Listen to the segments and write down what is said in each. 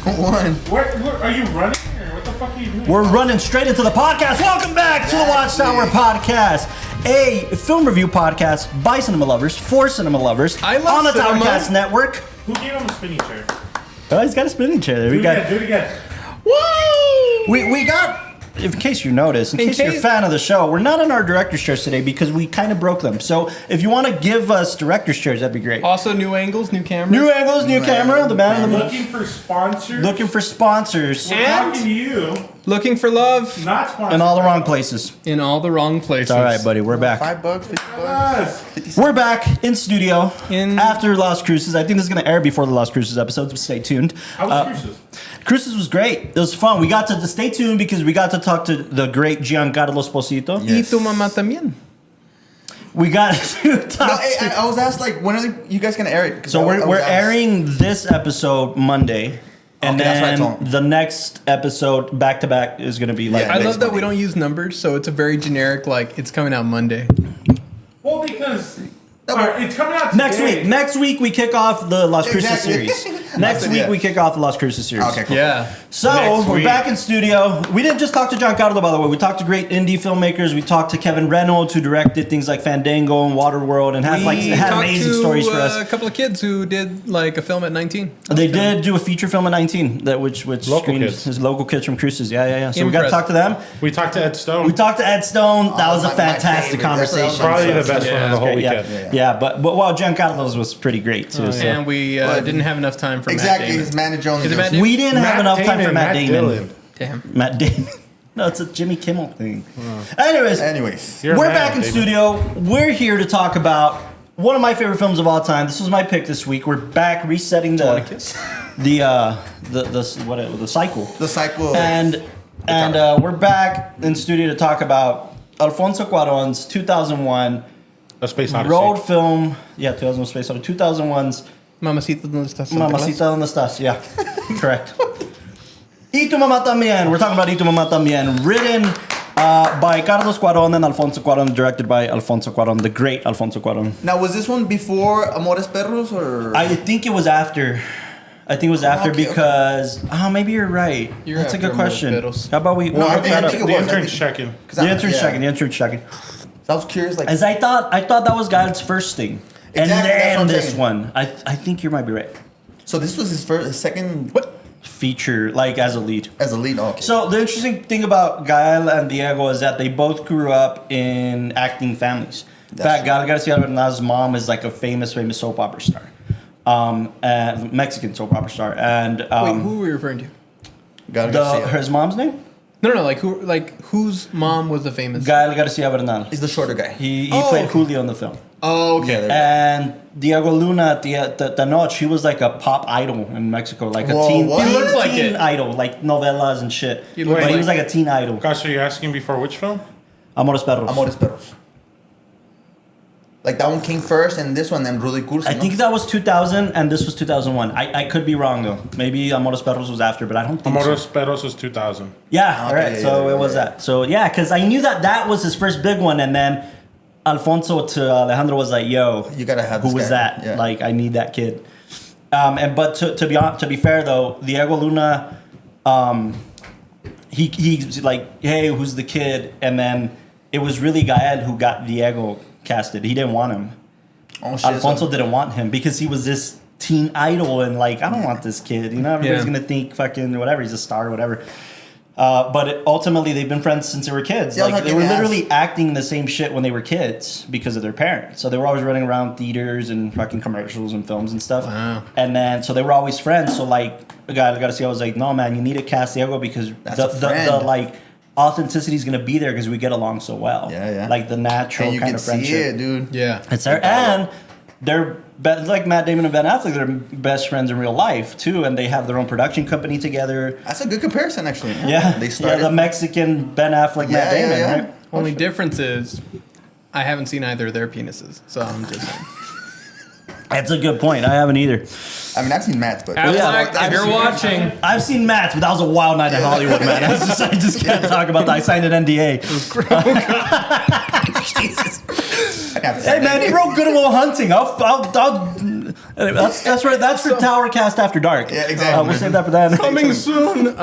One. Where are you running? Or what the fuck are you doing? We're running straight into the podcast. Welcome back to the WatchTower podcast, a film review podcast by cinema lovers for cinema lovers I love on the cinema. Towercast Network. Who gave him a spinning chair? Oh, he's got a spinning chair there. Do it again. Woo! We got. In case you notice, in case you're a fan of the show, we're not in our director's chairs today because we kind of broke them. So if you want to give us director's chairs, that'd be great. Also, new angles, new camera. New angles, new camera, the man in the Looking for sponsors. looking for sponsors We're talking to you. Looking for love Not sponsors. in all the wrong places. in all the wrong places. All right, buddy, we're back. $5, $50. Yes. We're back in studio In- after Lost Cruises. I think this is going to air before the Lost Cruises episodes, so stay tuned. How was Cruises? Cruises was great. It was fun. We got to stay tuned because we got to talk to the great Giancarlo Esposito. Y Tu Mamá También. We got to talk No, hey, to... I was asked, like, when are you guys going to air it? 'Cause So I was we're asked. airing this episode Monday. And Okay, that's what I then told him. the next episode back to back is going to be like Yeah. I Next love that we Monday. don't use numbers, so it's a very generic, like, it's coming out Monday. Well, because it's coming out next today. week. Next week we kick off the Lost Cruises Exactly. series. Next week Yeah. we kick off the Lost Cruises series. Okay, cool. Yeah. So Next we're week. back in studio. We didn't just talk to Giancarlo, by the way. We talked to great indie filmmakers. We talked to Kevin Reynolds, who directed things like Fandango and Waterworld, and had Talked amazing to, stories for a us. couple of kids who did, like, a film at 19. They did do a feature film at 19, that which Local screened kids. his local kids from Cruises. Yeah. So we got to Impressive. talk to them. We talked to Ed Stone. We talked to Ed Stone. That was a my fantastic favorite. That's what I was conversation. Probably the So- best one of the whole great, weekend. Yeah, but well, Giancarlo's was pretty great too. so. And we didn't have enough time for Exactly. Matt Damon. His manager only Is it goes, Matt Damon? We didn't have enough time for Matt Damon. Dillon. Damn. Matt Damon. No, it's a Jimmy Kimmel thing. Anyways, You're a we're man, back in Damon. studio. We're here to talk about one of my favorite films of all time. This was my pick this week. We're back resetting the cycle. the cycle. And we're back in studio to talk about Alfonso Cuarón's 2001 A Space Odyssey. road film. Yeah, 2001 Space Odyssey. 2001's Mamacita, ¿dónde estás? Mamacita, ¿dónde estás? Yeah, correct. Y Tu Mamá También. We're talking about Y Tu Mamá También. Written by Carlos Cuarón and Alfonso Cuarón. Directed by Alfonso Cuarón, the great Alfonso Cuarón. Now, was this one before Amores Perros or? I think it was after. Okay. Because... Oh, maybe you're right. You're That's a after good question. Amores Perros. How about we... No, I look that think up. it The was. intern's checking. 'Cause The I- intern's yeah. checking. The intern's checking. So I was curious, like, As I thought that was Gael's first thing. Exactly, that's And what then I'm this saying. one. I think you might be right. so this was his second Feature, like, as a lead. as a lead. Oh, okay. So the interesting thing about Gael and Diego is that they both grew up in acting families. In fact, Gael Garcia Bernal's mom is like a famous soap opera star, Mexican soap opera star, and Wait, who are we referring to? Gael Garcia. his mom's name No, whose mom was the famous? Gael Garcia Bernal. He's the shorter guy. He Oh, played okay. Julio in the film, Oh, okay. Yeah, there- and Diego Luna Tanoch, he was like a pop idol in Mexico, like Whoa, a teen, what? He looks like teen it. idol, like novelas and shit. He But looks he was like- like a teen idol. Gosh, so you're asking before which film? Amores Perros. Amores Perros. Like that one came first, and this one then really cool. I think that was 2000 and this was 2001. I could be wrong though. Maybe Amores Perros was after, but I don't think Amores so. Perros was 2000. Yeah, all Okay, right. yeah, So yeah, it was yeah. that. So yeah, because I knew that was his first big one, and then Alfonso to Alejandro was like, "Yo, You gotta have who this was guy." that? Yeah. Like, I need that kid." But to be fair though, Diego Luna, he's like, "Hey, who's the kid?" And then it was really Gael who got Diego casted. He didn't want him. Oh, shit, Alfonso so- didn't want him because he was this teen idol and like, I don't want this kid. You know, everybody's Yeah. gonna think fucking whatever, he's a star or whatever. But ultimately, they've been friends since they were kids. Yeah, like like they an were ass. literally acting the same shit when they were kids because of their parents. So they were always running around theaters and fucking commercials and films and stuff. Wow. And then so they were always friends. So like the guy I got to see, I was like, no man, you need to cast Diego because That's the, a the friend. like authenticity is gonna be there because we get along so well. Yeah. Like the natural and you kind can of see friendship. it, dude. Yeah. It's there, and they're like Matt Damon and Ben Affleck. They're best friends in real life too, and they have their own production company together. That's a good comparison, actually. Yeah, They started. the Mexican Ben Affleck, Matt Yeah, Damon, yeah. right? Only difference is I haven't seen either of their penises, so I'm just saying. That's a good point. I haven't either. I mean, I've seen Matt's, but Affleck, if you're watching, I've seen Matt's, but that was a wild night in Hollywood, man. I just can't talk about that. I signed an NDA. Jesus. I have to Hey, man, he wrote Good Will Hunting. I'll Anyway, that's right. That's for Towercast After Dark. Yeah, exactly. We'll save that for that. Coming soon.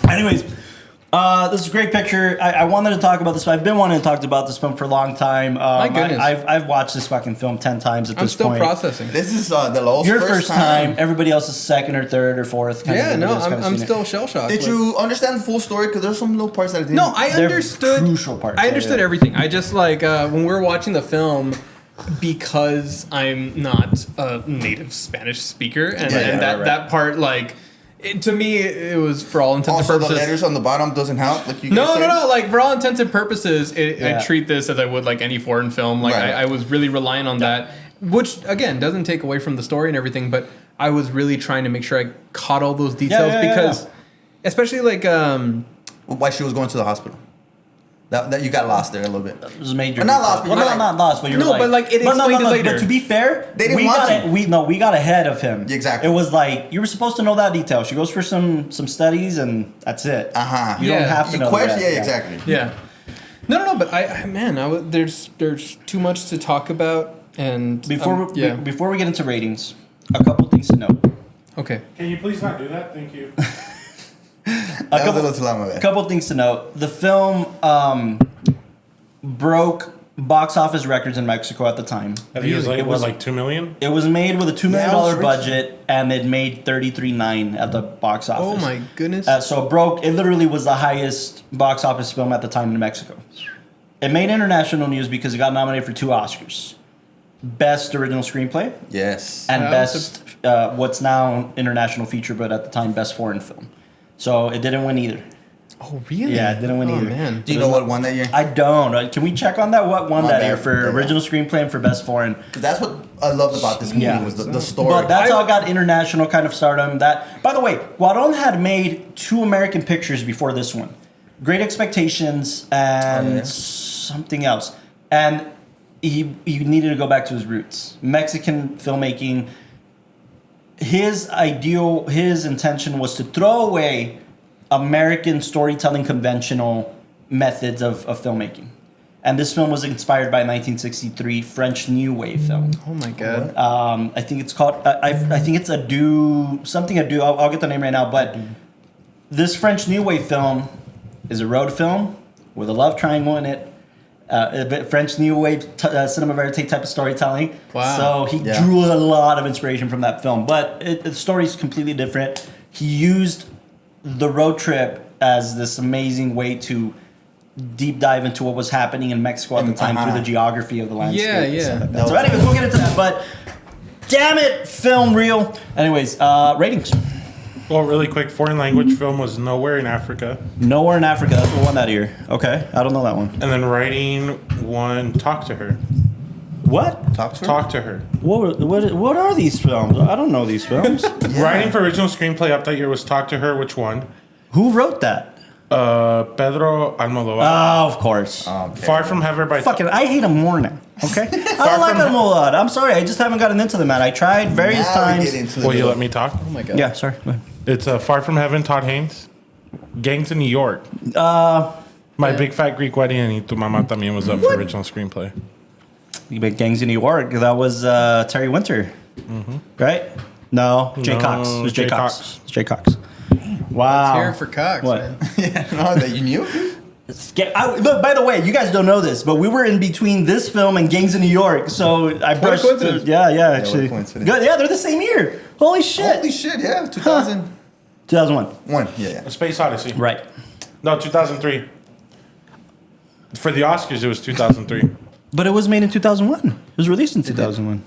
Anyways, this is a great picture. I wanted to talk about this. I've been wanting to talk about this film for a long time. My goodness. I've watched this fucking film 10 times at I'm this still point. processing. This is the Lowell's Your first time. Everybody else's second or third or fourth. Yeah, no, I'm still shell shocked. Did you understand the full story? Because there's some little parts that I didn't. No, I They're understood. crucial parts, I yeah, understood yeah. everything. I just like when we were watching the film, because I'm not a native Spanish speaker, and, that part like. To me, it was for all intents Also, and the purposes. letters on the bottom doesn't help. Like you guys No. said? Like for all intents and purposes, Yeah. I treat this as I would like any foreign film. Like Right. I was really relying on that, which again doesn't take away from the story and everything. But I was really trying to make sure I caught all those details because, especially like Why she was going to the hospital. That you got lost there a little bit. It was major. But not lost, but Well, you're not, like- not lost, but you're No, like. but, like, it But explained it later. But to be fair, They didn't we want got to. we got ahead of him. Exactly. It was like you were supposed to know that detail. She goes for some studies, and that's it. Uh-huh. You don't Yeah. have to You know. the question? rest, Yeah, exactly. yeah. No. But there's too much to talk about and Before we get into ratings, a couple things to note. Okay. Can you please not do that? Thank you. That was a little too long, my bad. A couple things to note. The film broke box office records in Mexico at the time. I think it was like, It was- like 2 million? It was made with a $2 million Yeah, it was rich. budget, and it made $33.9 at the box office. Oh my goodness. So it literally was the highest box office film at the time in Mexico. It made international news because it got nominated for 2 Oscars. Best Original Screenplay Yes. and Yeah, Best, what's now International Feature, but at the time, Best Foreign Film. So it didn't win either. Oh really? Yeah, it didn't win either. Man. Do you know what won that year? I don't. Can we check on that? What won My that bad. year for Yeah. Original Screenplay and for Best Foreign? Because that's what I loved about this movie Yeah. was the story. But that's how it got international kind of stardom. That, by the way, Cuarón had made 2 American pictures before this one, Great Expectations and something else, and he needed to go back to his roots, Mexican filmmaking. His intention was to throw away American storytelling conventional methods of filmmaking. And this film was inspired by 1963 French New Wave film. Oh my god. I think it's called. I think it's Adieu. Something Adieu. I'll get the name right now. But this French New Wave film is a road film with a love triangle in it. A bit French New Wave cinema verite type of storytelling. Wow. So he drew a lot of inspiration from that film. But the story's completely different. He used the road trip as this amazing way to deep dive into what was happening in Mexico at the time through the geography of the landscape. Yeah, and yeah. stuff like that. So anyways, we'll get into that. But damn it, film reel. Anyways, ratings. Well, really quick, foreign language film was Nowhere in Africa. Nowhere in Africa. That's what won that year. Okay, I don't know that one. And then writing won Talk to Her. What? Talk to her? Talk to Her. What are these films? I don't know these films. Writing for original screenplay up that year was Talk to Her, which won. Who wrote that? Pedro Almodovar. Oh, of course. Far From Heaven by... Fucking, I hate him more now. Okay, I don't like him a lot. I'm sorry, I just haven't gotten into the man. I tried various Now we times. get into the Will you middle. let me talk? Oh my god. Yeah, sorry. Go ahead. It's Far From Heaven, Todd Haynes. Gangs in New York. My Big Fat Greek Wedding and Tu Mamá También was up for original screenplay. Big Gangs in New York. That was Terry Winter, right? No, Jay No, Cox. It was Jay Jay Cox. Cox. It's Jay Cox. Wow. Here for Cox, What? man. Yeah, no, that you knew? Look, by the way, you guys don't know this, but we were in between this film and Gangs in New York, so I brushed. coincidence. Yeah, actually. coincidence. Good. Yeah, they're the same year. Holy shit. Holy shit, yeah. 2001. 2001. Yeah. Space Odyssey. Right. No, 2003. For the Oscars, it was 2003. But it was made in 2001. It was released in 2001.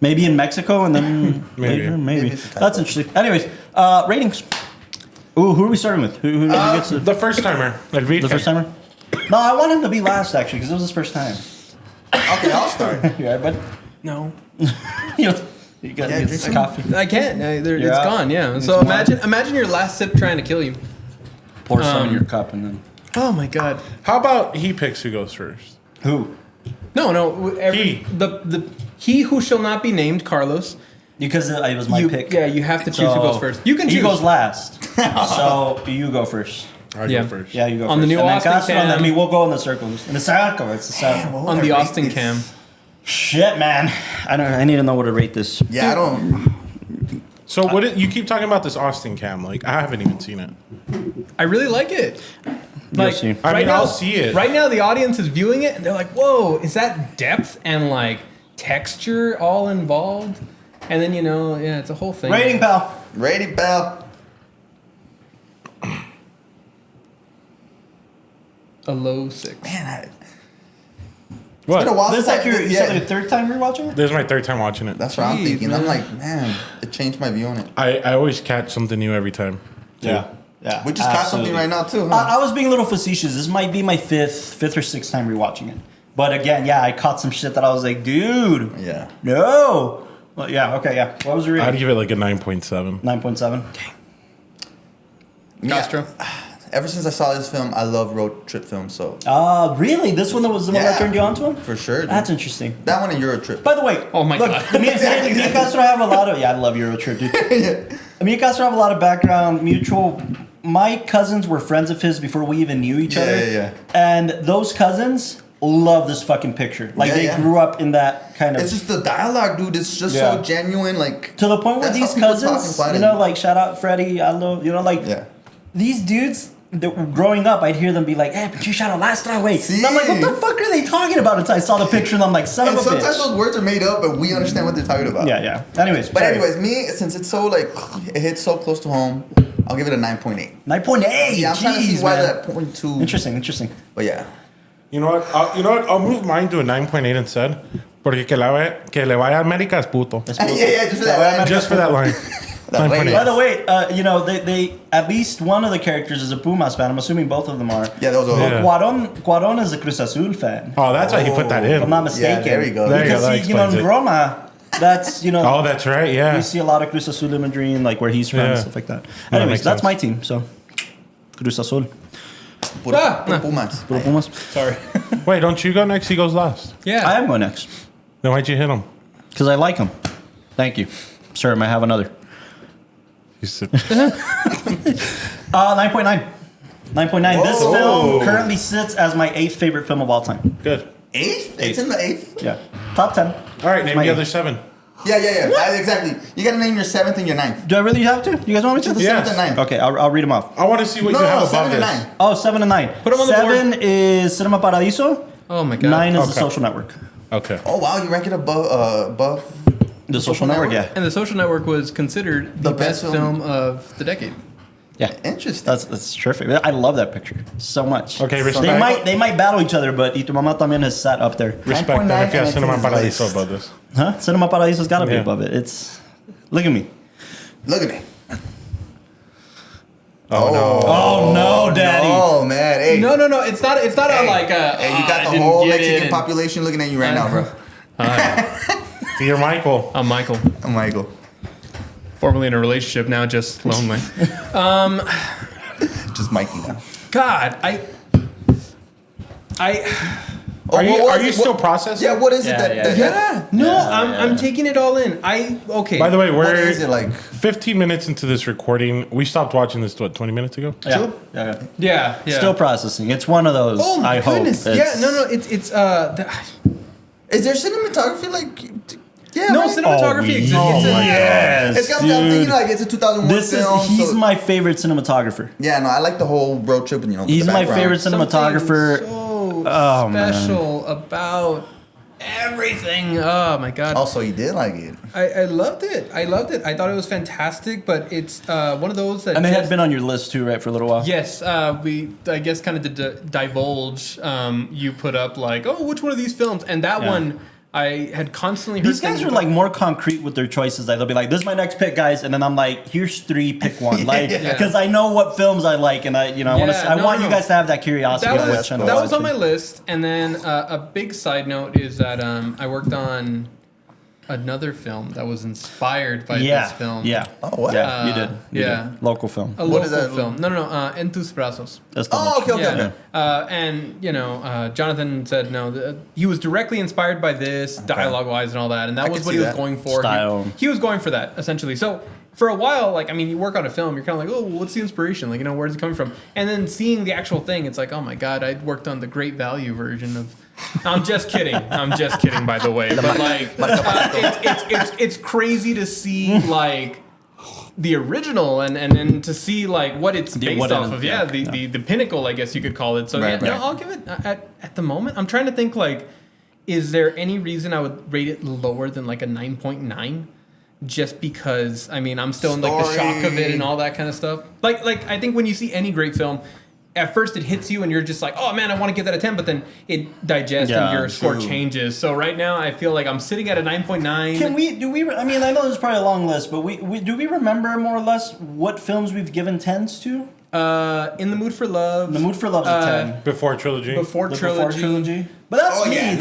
Maybe in Mexico and then Maybe. later, maybe. Maybe it's a typo. That's interesting. Anyways, ratings. Ooh, who are we starting with? Who gets the The first timer. first timer? No, I want him to be last actually because it was his first time. Okay, I'll start. You alright, bud? No. you got Yeah, get drink some some. coffee. I can't. It's Yeah. gone. Yeah. So imagine your last sip trying to kill you. Pour some in your cup and then. Oh my god. How about he picks who goes first? Who? No. He who shall not be named, Carlos. Because it was my you, pick. Yeah, you have to choose who goes first. You can choose. He goes last. So you go first. I Yeah. go first. Yeah, you go On first. the new and then Austin Castro, and then cam. me, we'll go in the circles. In the circle. It's the circle. What would on I the rate Austin this? cam. Shit, man. I need to know what to rate this. Yeah, I don't. So you keep talking about this Austin cam? Like I haven't even seen it. I really like it. Like, see. I mean, I'll see it. Right now, the audience is viewing it, and they're like, "Whoa, is that depth and like texture all involved?" And then it's a whole thing. Rating, pal. Rating, pal. A low 6. Man, What? it's been a while This is since like you said your third time rewatching it? This is my third time watching it. That's what I'm Jeez, thinking. man. I'm like, man, it changed my view on it. I always catch something new every time. too. Yeah. We just caught something right now too, huh? I was being a little facetious. This might be my fifth or sixth time rewatching it. But again, I caught some shit that I was like, dude, Yeah. no. Well, okay, yeah. What was your I'd rating? give it like a 9.7. 9.7. Castro. Ever since I saw this film, I love road trip films. So Really? This one that was the one that Yeah. turned you on to him? for sure, dude. That's interesting. that one and Euro Trip. By the way, Oh my look, God. Me and Castro have a lot of. Yeah, I love Eurotrip, dude. Me and Castro have a lot of background mutual. My cousins were friends of his before we even knew each other. Yeah. And those cousins love this fucking picture. Like Yeah, they yeah. grew up in that kind of. It's just the dialogue, dude. It's just Yeah. so genuine. Like to the point where that's these how people talk cousins, in Platinum. like shout out Freddie, I love, Yeah. these dudes. Growing up, I'd hear them be like, "Hey, but you shot a last way." See? And I'm like, "What the fuck are they talking about?" Until I saw the picture, and I'm like, "Son And of a sometimes bitch." those words are made up, but we understand what they're talking about. Yeah. Anyways, But sorry. anyways, me, since it's so like it hits so close to home, I'll give it a 9.8. 9.8. Yeah, I'm trying to see Jeez, why man. that 0.2. Interesting. But yeah. You know what? I'll move mine to a 9.8 instead. Porque que le vaya a América es puto. Yeah, just for that. Just for that line. That line. 9.8. By the way, they at least one of the characters is a Pumas fan. I'm assuming both of them are. Yeah, those are. Yeah. Cuarón is a Cruz Azul fan. Oh, that's why he put that If I'm in. not mistaken. there you go. There you go, Because that explains in it. Roma, that's Oh, that's right. Yeah. we see a lot of Cruz Azul imagery and like where he's from and Yeah. stuff like that. That Anyways, makes that's sense. my team. So Cruz Azul. Puro Pumas. Puro Pumas. Sorry. Wait, don't you go next? He goes last. Yeah. I am going next Then why'd you hit him? because I like him. Thank you, sir. May I have another? You said, 9.9. 9.9. This Whoa. film currently sits as my 8th favorite film of all time. good. Eighth? It's in the eighth? Yeah. Top 10. All right, name my the eighth. other 7. Yeah. Exactly. You gotta name your 7th and your 9th. Do I really have to? You guys want me to? The Yes. 7th and 9th. Okay, I'll read them off. I want to see what No, you have no, above 7 and this. 9. Oh, 7 and 9. Put 'em on the 7 is Cinema Paradiso. Oh my God. 9 is Okay. The Social Network. Okay. Oh wow, you rank it above. The Social Network, yeah. And The Social Network was considered the, The best best film. film of the decade. Yeah. Interesting. That's terrific. I love that picture so much. Okay, respect. They might battle each other, but Y Tu Mamá También has sat up there. Respect 9.9 that if you have and Cinema it's in his Paradiso list. above this. Huh? Cinema Paradiso's got to be Yeah. above it. It's look at me. Look at me. Oh, no. Oh no, Daddy. Oh man, hey. No. It's not Hey, a like a. Hey, you got I the didn't whole get it Mexican and- population looking at you right now, bro. You're Michael. I'm Michael. Oh Michael. Formerly in a relationship, now just lonely. Just Mikey now. God, Oh, Are what was you it? still What- processing? Yeah, what is it Yeah, that? yeah, that- yeah. No, Yeah, I'm taking it all in. Okay. By the way, What we're is it like? 15 minutes into this recording. We stopped watching this, 20 minutes ago? Yeah. Yeah. yeah. Still processing. It's one of those. Oh my I goodness. hope. Yeah. It's- No. Is there cinematography like? Yeah. No, right? cinematography exists. Oh It's a- my yes, It's got I'm thinking dude. like it's a 2001 This is film. he's so- my favorite cinematographer. Yeah, no, I like the whole road trip and with He's the my background. favorite cinematographer. Something so Oh, man. special about everything. Oh my God. Also, you did like it. I loved it. I thought it was fantastic, but it's one of those that. And it had just- been on your list too, right, for a little while. Yes, I guess kind of to divulge. You put up like, oh, which one of these films? And that Yeah. one I had constantly heard. These guys things are about. like more concrete with their choices. Like they'll be like, "This is my next pick, guys," and then I'm like, "Here's 3, pick one." Like, because I know what films I like, and I want Yeah, I want you no. guys to have that curiosity. That of was which I'm that was on watching. my list, and then a big side note is that I worked on another film that was inspired by Yeah, this film. yeah. Oh, what? Yeah, you did. You yeah. did. Local film. A What local is that? film. No. En tus brazos. That's the Oh, one. okay, okay. Yeah. And Jonathan said no. He was directly inspired by this, dialogue-wise and all that, and that I was could what see he was that. going for. Style. He was going for that essentially. So for a while, like, I mean, you work on a film, you're kind of like, oh, what's the inspiration? Like, where's it coming from? And then seeing the actual thing, it's like, oh my God, I worked on the Great Value version of. I'm just kidding. By the way. But like, it's crazy to see like the original and to see like what it's based off of. Yeah, the pinnacle, I guess you could call it. So right. I'll give it at the moment. I'm trying to think like, is there any reason I would rate it lower than like a 9.9? Just because, I mean, I'm still in like the shock of it and all that kind of stuff. Like I think when you see any great film, at first it hits you and you're just like, oh man, I want to give that a 10, but then it digests and your score changes. So right now I feel like I'm sitting at a 9.9. I mean, I know there's probably a long list, but do we remember more or less what films we've given 10s to? In the Mood for Love. The Mood for Love's a 10. Before trilogy. Before trilogy. But that's me.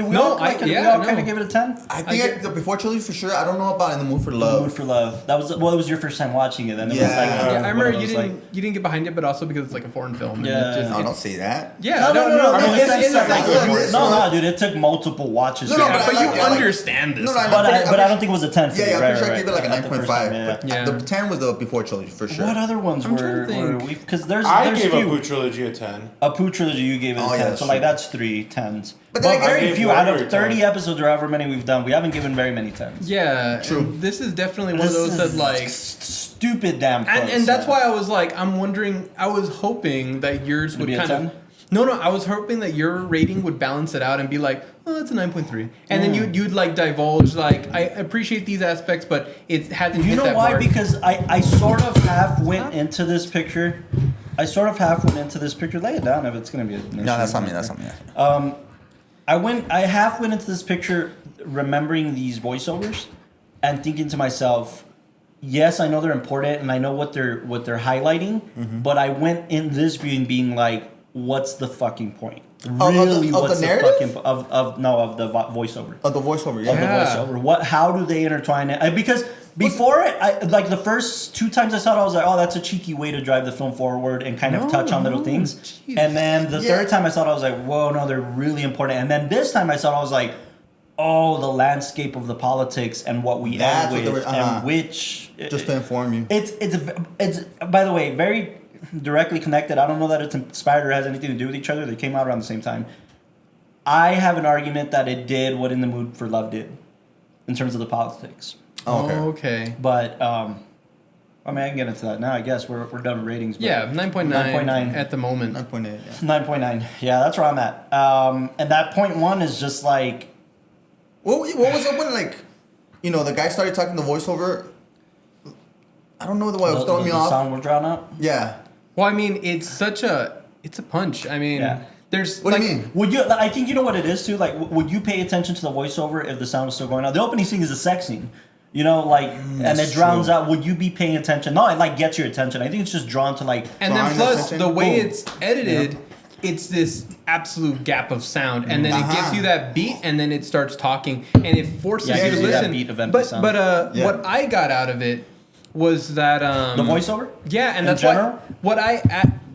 We all kind of give it a 10? I think the Before trilogy for sure. I don't know about In the Mood for Love. The Mood for Love. That was it was your first time watching it, and it was like I remember you didn't get behind it, but also because it's like a foreign film. Yeah. No, don't say that. Yeah. No. I mean, No, dude. It took multiple watches. But you understand this. But I don't think it was a 10 for Yeah, you. I'm pretty sure I gave it like a 9.5. Yeah. The 10 was the Before trilogy for sure. What other ones were we? Because there's I gave few. Apu trilogy a 10. Apu trilogy, you gave it a 10. Yeah, So like that's 3 10s. But very few out of Warrior 30 episodes or however many we've done. We haven't given very many 10s. Yeah, True. This is definitely one of those that like stupid damn close. and that's why I was like, I'm wondering. I was hoping that yours would be a kind 10? of. No, I was hoping that your rating would balance it out and be like, oh, it's a 9.3, and then you'd like divulge like, I appreciate these aspects, but it hasn't. You hit know that why? mark. Because I sort of half went into this picture. Lay it down if it's gonna be a. No, that's not me. That's not me. I half went into this picture remembering these voiceovers and thinking to myself, yes, I know they're important and I know what they're highlighting, but I went in this viewing being like, what's the fucking point? Really, what's the fucking of the voiceover? Of the voiceover, yeah. Of the voiceover. How do they intertwine it? Because before it, like the first 2 times I saw it, I was like, oh, that's a cheeky way to drive the film forward and kind of touch on little things. Geez. And then the third time I saw it, I was like, whoa, no, they're really important. And then this time I saw it, I was like, oh, the landscape of the politics and what we end with and which. Just to inform you. It's by the way, very directly connected. I don't know that it's inspired or has anything to do with each other. They came out around the same time. I have an argument that it did what In the Mood for Love did in terms of the politics. Okay. But I mean, I can get into that now. I guess we're done with ratings. But Yeah, 9.9 at the moment. 9.8, yeah. 9.9. Yeah, that's where I'm at. And that 0.1 is just like. What was it when, like, the guy started talking the voiceover? I don't know why it was throwing me off. The sound will drown out? Yeah. Well, I mean, it's a punch. I mean, there's. What do you mean? Would you? I think you know what it is too. Like, would you pay attention to the voiceover if the sound was still going on? The opening scene is a sex scene. And it drowns out. Would you be paying attention? No, it like gets your attention. I think it's just drawn to like. And then plus the way it's edited, it's this absolute gap of sound, and then it gives you that beat, and then it starts talking, and it forces you to listen. That beat of empty sound. What I got out of it was that the voiceover. Yeah, and that's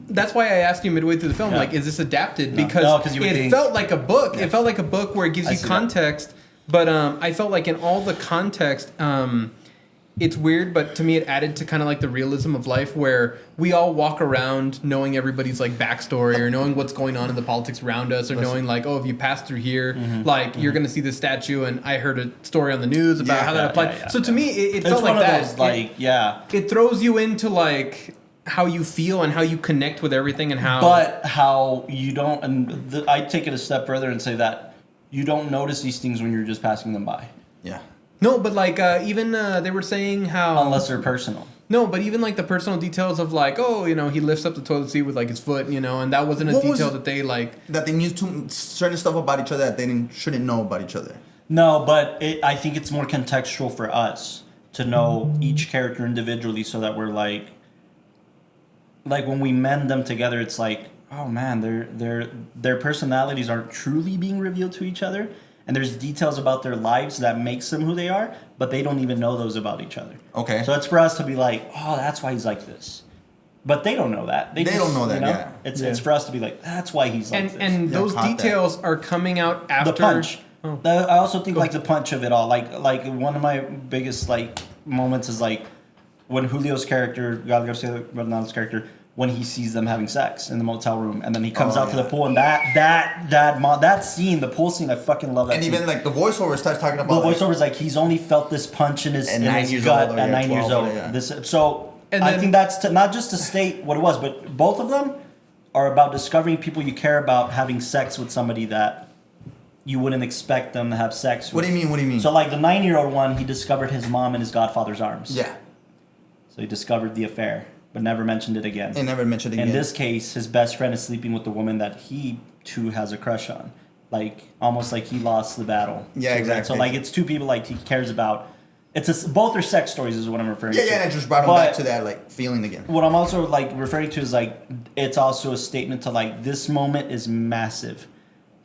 that's why I asked you midway through the film, like, is this adapted? Because it felt like a book. It felt like a book where it gives you context. But I felt like in all the context, it's weird, but to me it added to kind of like the realism of life where we all walk around knowing everybody's like backstory or knowing what's going on in the politics around us or knowing like, oh, if you pass through here, you're going to see this statue, and I heard a story on the news about how that applied. So to me, it felt like that. It throws you into like how you feel and how you connect with everything and how... But how you don't... And I take it a step further and say that you don't notice these things when you're just passing them by. Yeah. No, but like even they were saying how... Unless they're personal. No, but even like the personal details of like, oh, he lifts up the toilet seat with like his foot, and that wasn't a detail that they like... That they knew certain stuff about each other that they shouldn't know about each other. No, but I think it's more contextual for us to know each character individually so that we're like when we mend them together, it's like, oh man, their personalities aren't truly being revealed to each other, and there's details about their lives that makes them who they are, but they don't even know those about each other. Okay. So it's for us to be like, oh, that's why he's like this, but they don't know that. They don't know that. Yeah. It's for us to be like, that's why he's like this. And those details are coming out after the punch. Oh. I also think like the punch of it all, like one of my biggest like moments is like when Julio's character, Gal Garcia Bernal's character, when he sees them having sex in the motel room, and then he comes out to the pool, and that scene, the pool scene, I fucking love that. And scene. even like the voiceover starts talking about the voiceover is like he's only felt this punch in his at in 9 his years gut old, at 9 years 12, old. yeah. And I think that's not just to state what it was, but both of them are about discovering people you care about having sex with somebody that you wouldn't expect them to have sex with. What do you mean? What do you mean? So like the 9-year-old one, he discovered his mom in his godfather's arms. Yeah. So he discovered the affair, but never mentioned it again. And never mentioned it again. In this case, his best friend is sleeping with the woman that he too has a crush on. Like almost like he lost the battle. Yeah, exactly. So like it's two people like he cares about. Both are sex stories is what I'm referring to. Yeah, and I just brought him back to that like feeling again. What I'm also like referring to is like it's also a statement to like this moment is massive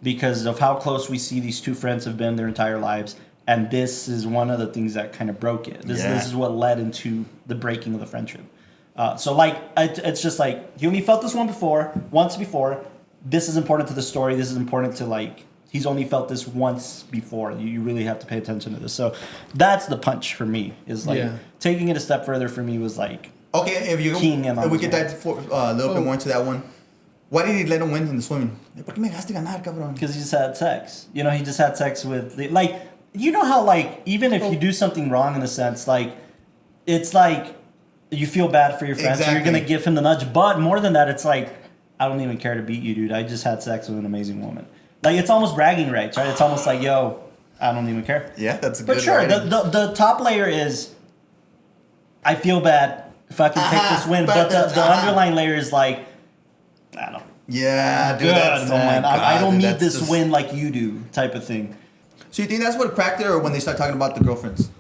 because of how close we see these two friends have been their entire lives, and this is one of the things that kind of broke it. This is what led into the breaking of the friendship. So like it's just like he only felt this once before. This is important to the story. This is important to like. He's only felt this once before. You really have to pay attention to this. So that's the punch for me. Is like taking it a step further for me was like okay. If we could dive a little bit more into that one, why did he let him win in the swimming? ¿Por qué me dejaste ganar, cabrón? Because he just had sex. You know, he just had sex with like you know how like even if you do something wrong in a sense like it's like you feel bad for your friend, so you're gonna give him the nudge. But more than that, it's like I don't even care to beat you, dude. I just had sex with an amazing woman. Like, it's almost bragging rights, right? It's almost like, yo, I don't even care. Yeah, that's a good But sure, the top layer is, I feel bad if I can take this win. But the underlying layer is like, I don't. Yeah, dude, good, man. I don't need this win like you do type of thing. So you think that's what cracked it, or when they start talking about the girlfriends?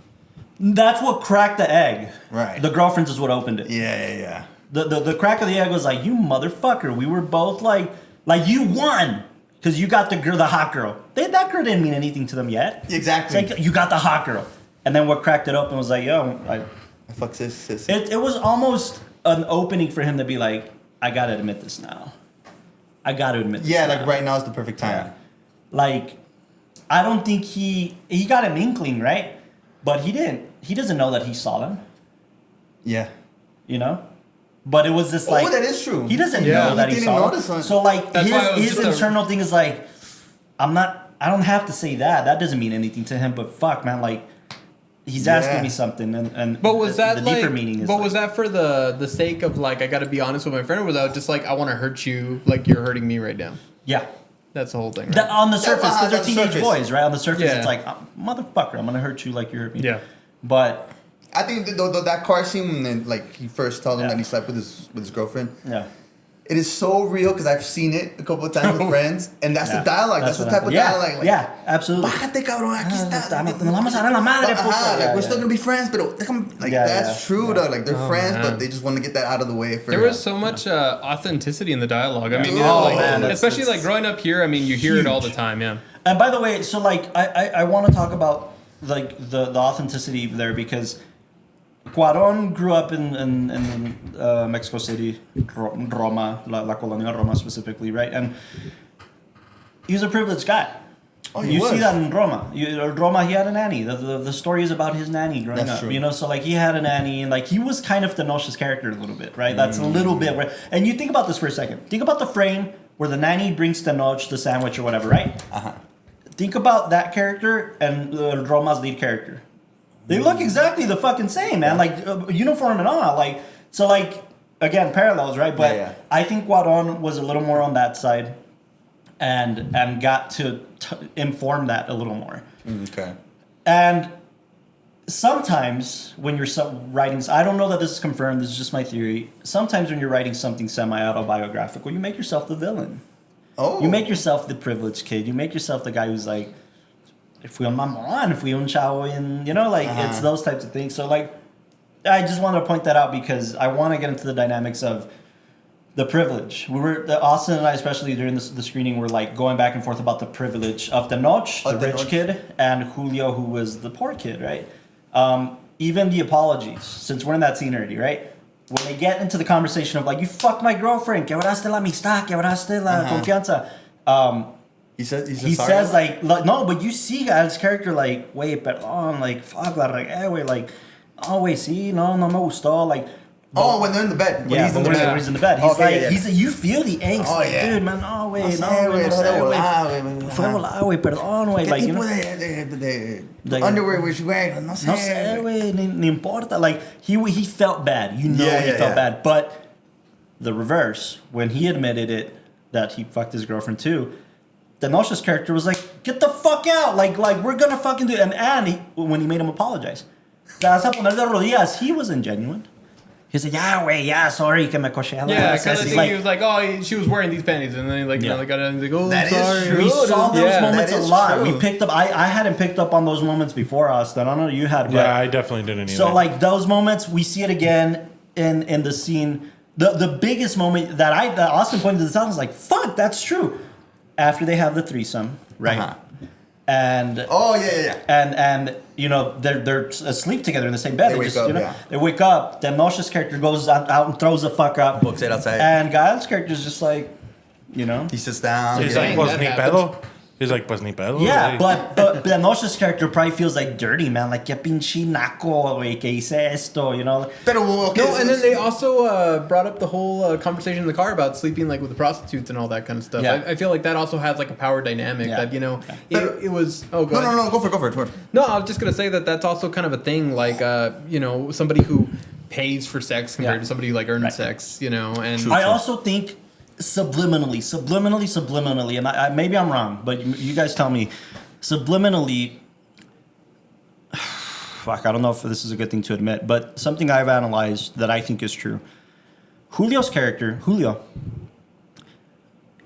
That's what cracked the egg. Right. The girlfriends is what opened it. Yeah. The crack of the egg was like, you motherfucker. We were both like you won. Because you got the hot girl. That girl didn't mean anything to them yet. Exactly. It's like, you got the hot girl. And then what cracked it open was like, yo, I fuck sis. It was almost an opening for him to be like, I got to admit this now. I got to admit this now. like right now is the perfect time. Yeah. Like, I don't think he got an inkling, right? But he doesn't know that he saw them. Yeah. You know? But it was this like... Oh, that is true. He doesn't know that he saw them. So like his internal thing is like, I don't have to say that. That doesn't mean anything to him. But fuck, man, like he's asking me something, and but was that the deeper meaning is? But was that for the sake of like I got to be honest with my friend, or was that just like I want to hurt you, like you're hurting me right now? Yeah, that's the whole thing. Right? On the surface, because they're teenage boys, right? On the surface, Yeah. it's like motherfucker, I'm gonna hurt you like you hurt me. Yeah, but I think that car scene when like he first told him that he slept with his girlfriend. Yeah. It is so real because I've seen it a couple of times with friends, and that's the dialogue. That's the type of dialogue. Like, yeah, absolutely. Bájate, cabrón, aquí está. Nos vamos a dar la madre, like we're still gonna be friends, but that's true though. Like they're friends, but they just want to get that out of the way. There was so much authenticity in the dialogue. I mean, especially like growing up here. I mean, you hear it all the time. Yeah. And by the way, so like I want to talk about like the authenticity there because Cuarón grew up in Mexico City, Roma, La Colonia Roma specifically, right? And he was a privileged guy. Oh, you see that in Roma. Roma, he had a nanny. The story is about his nanny growing up. True. You know, so like he had a nanny, and like he was kind of Tenoch's character a little bit, right? That's a little bit where. And you think about this for a second. Think about the frame where the nanny brings Tenoch the sandwich or whatever, right? Think about that character and Roma's lead character. They look exactly the fucking same, man. Like uniform and all. Like so, like again, parallels, right? But I think Cuarón was a little more on that side, and got to inform that a little more. Okay. And sometimes when you're writing, I don't know that this is confirmed. This is just my theory. Sometimes when you're writing something semi-autobiographical, you make yourself the villain. Oh. You make yourself the privileged kid. You make yourself the guy who's like. If we un mamón, if we un chavo, and it's those types of things. So like, I just wanted to point that out because I want to get into the dynamics of the privilege. Austin and I, especially during the screening, were like going back and forth about the privilege of Tenoch, the rich kid, and Julio, who was the poor kid, right? Even the apologies, since we're in that scene already, right? When they get into the conversation of like, you fucked my girlfriend, quebraste la amistad, quebraste la confianza. He says like no, but you see his character like, wait, but like fuck la regué, like oh wait, sí, no me gustó, like. Oh, when they're in the bed. When he's in the bed. When he's in the bed. He's Okay, like, yeah. you feel the angst. Oh, like, yeah. dude, man, no, güey, No no, sé, güey, güey, no sé, güey. Fue volado, güey, perdón, güey. ¿Qué Like, you tipo know, de underwear was you wearing? No sé. no sé, güey, ni importa. Like, he felt bad. You know he felt yeah. bad. But the reverse, when he admitted it, that he fucked his girlfriend too, Tenoch's character was like, get the fuck out. Like we're gonna fucking do it. And when he made him apologize, te vas a poner de rodillas, he was ingenuine. He said, yeah, güey, yeah, sorry, que me coché. Yeah, because I think he was like, oh, she was wearing these panties. And then he like, got out and he's like, oh, That is sorry. true. We saw those moments a lot. True. We picked up, I hadn't picked up on those moments before us. That I don't know you had. But, Yeah, I definitely didn't either. so like those moments, we see it again in the scene. The biggest moment that Austin pointed this out was like, fuck, that's true. After they have the threesome, right? Uh-huh. And and you know they're asleep together in the same bed. They wake up, yeah. They wake up. Tenoch's character goes out and throws the fuck up. Books it outside. And Gael's character is just like, you know. He sits down. He's Dang, like, pues that ni happens. pedo. He's like, pues ni pedo. Yeah, Like, but Tenoch's character probably feels like dirty, man. Like, que pinche naco, güey, que hice esto, you know. Pero, okay, No, and then they also brought up the whole conversation in the car about sleeping like with the prostitutes and all that kind of stuff. Yeah. I feel like that also has like a power dynamic that, you know, But- it was... Oh, go ahead. No, go for it. No, I was just going to say that that's also kind of a thing, like, you know, somebody who pays for sex compared to somebody who like earns sex, you know, and... I also think subliminally, and I maybe I'm wrong, but you guys tell me, subliminally, fuck, I don't know if this is a good thing to admit, but something I've analyzed that I think is true. Julio's character,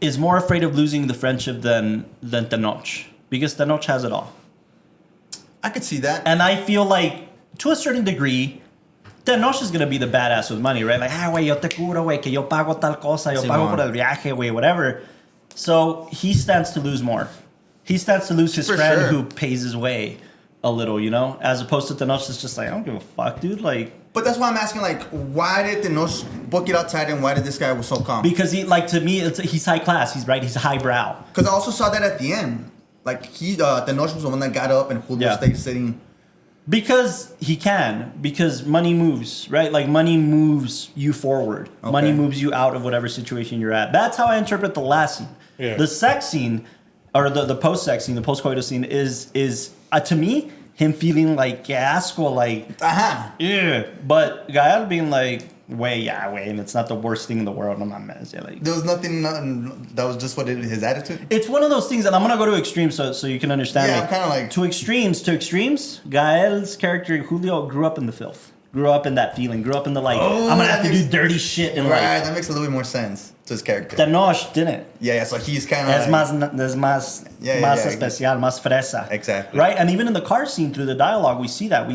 is more afraid of losing the friendship than Tenoch, because Tenoch has it all. I could see that. And I feel like, to a certain degree, Tenoch is going to be the badass with money, right? Like, güey, yo te curo, güey, que yo pago tal cosa, yo pago por el viaje, güey, whatever. So he stands to lose more. He stands to lose his friend who pays his way a little, you know? As opposed to Tenoch that's just like, I don't give a fuck, dude. Like, But that's why I'm asking, like, why did Tenoch book it outside and why did this guy was so calm? because he, like, to me, he's high class. He's right. He's highbrow. Because I also saw that at the end. Like, Tenoch was the one that got up and Julio stayed sitting. Because he can. Because money moves, right? Like, money moves you forward. Okay. Money moves you out of whatever situation you're at. That's how I interpret the last scene. Yeah. The sex scene, or the post-sex scene, the post-coitus scene, is to me, him feeling like, que asco, like, yeah. But Gael being like, way, and it's not the worst thing in the world. No mames. Yeah, like, There was nothing, that was just his attitude. it's one of those things, and I'm gonna go to extremes so you can understand. Yeah, me. I'm kinda like- to extremes. Gael's character Julio grew up in the filth, grew up in that feeling, grew up in the like, I'm gonna have to do dirty shit in Right, life. that makes a little bit more sense to his character. Tenoch didn't. Yeah, so he's kind of Es más especial, más fresa. Exactly. Right, and even in the car scene through the dialogue, we see that.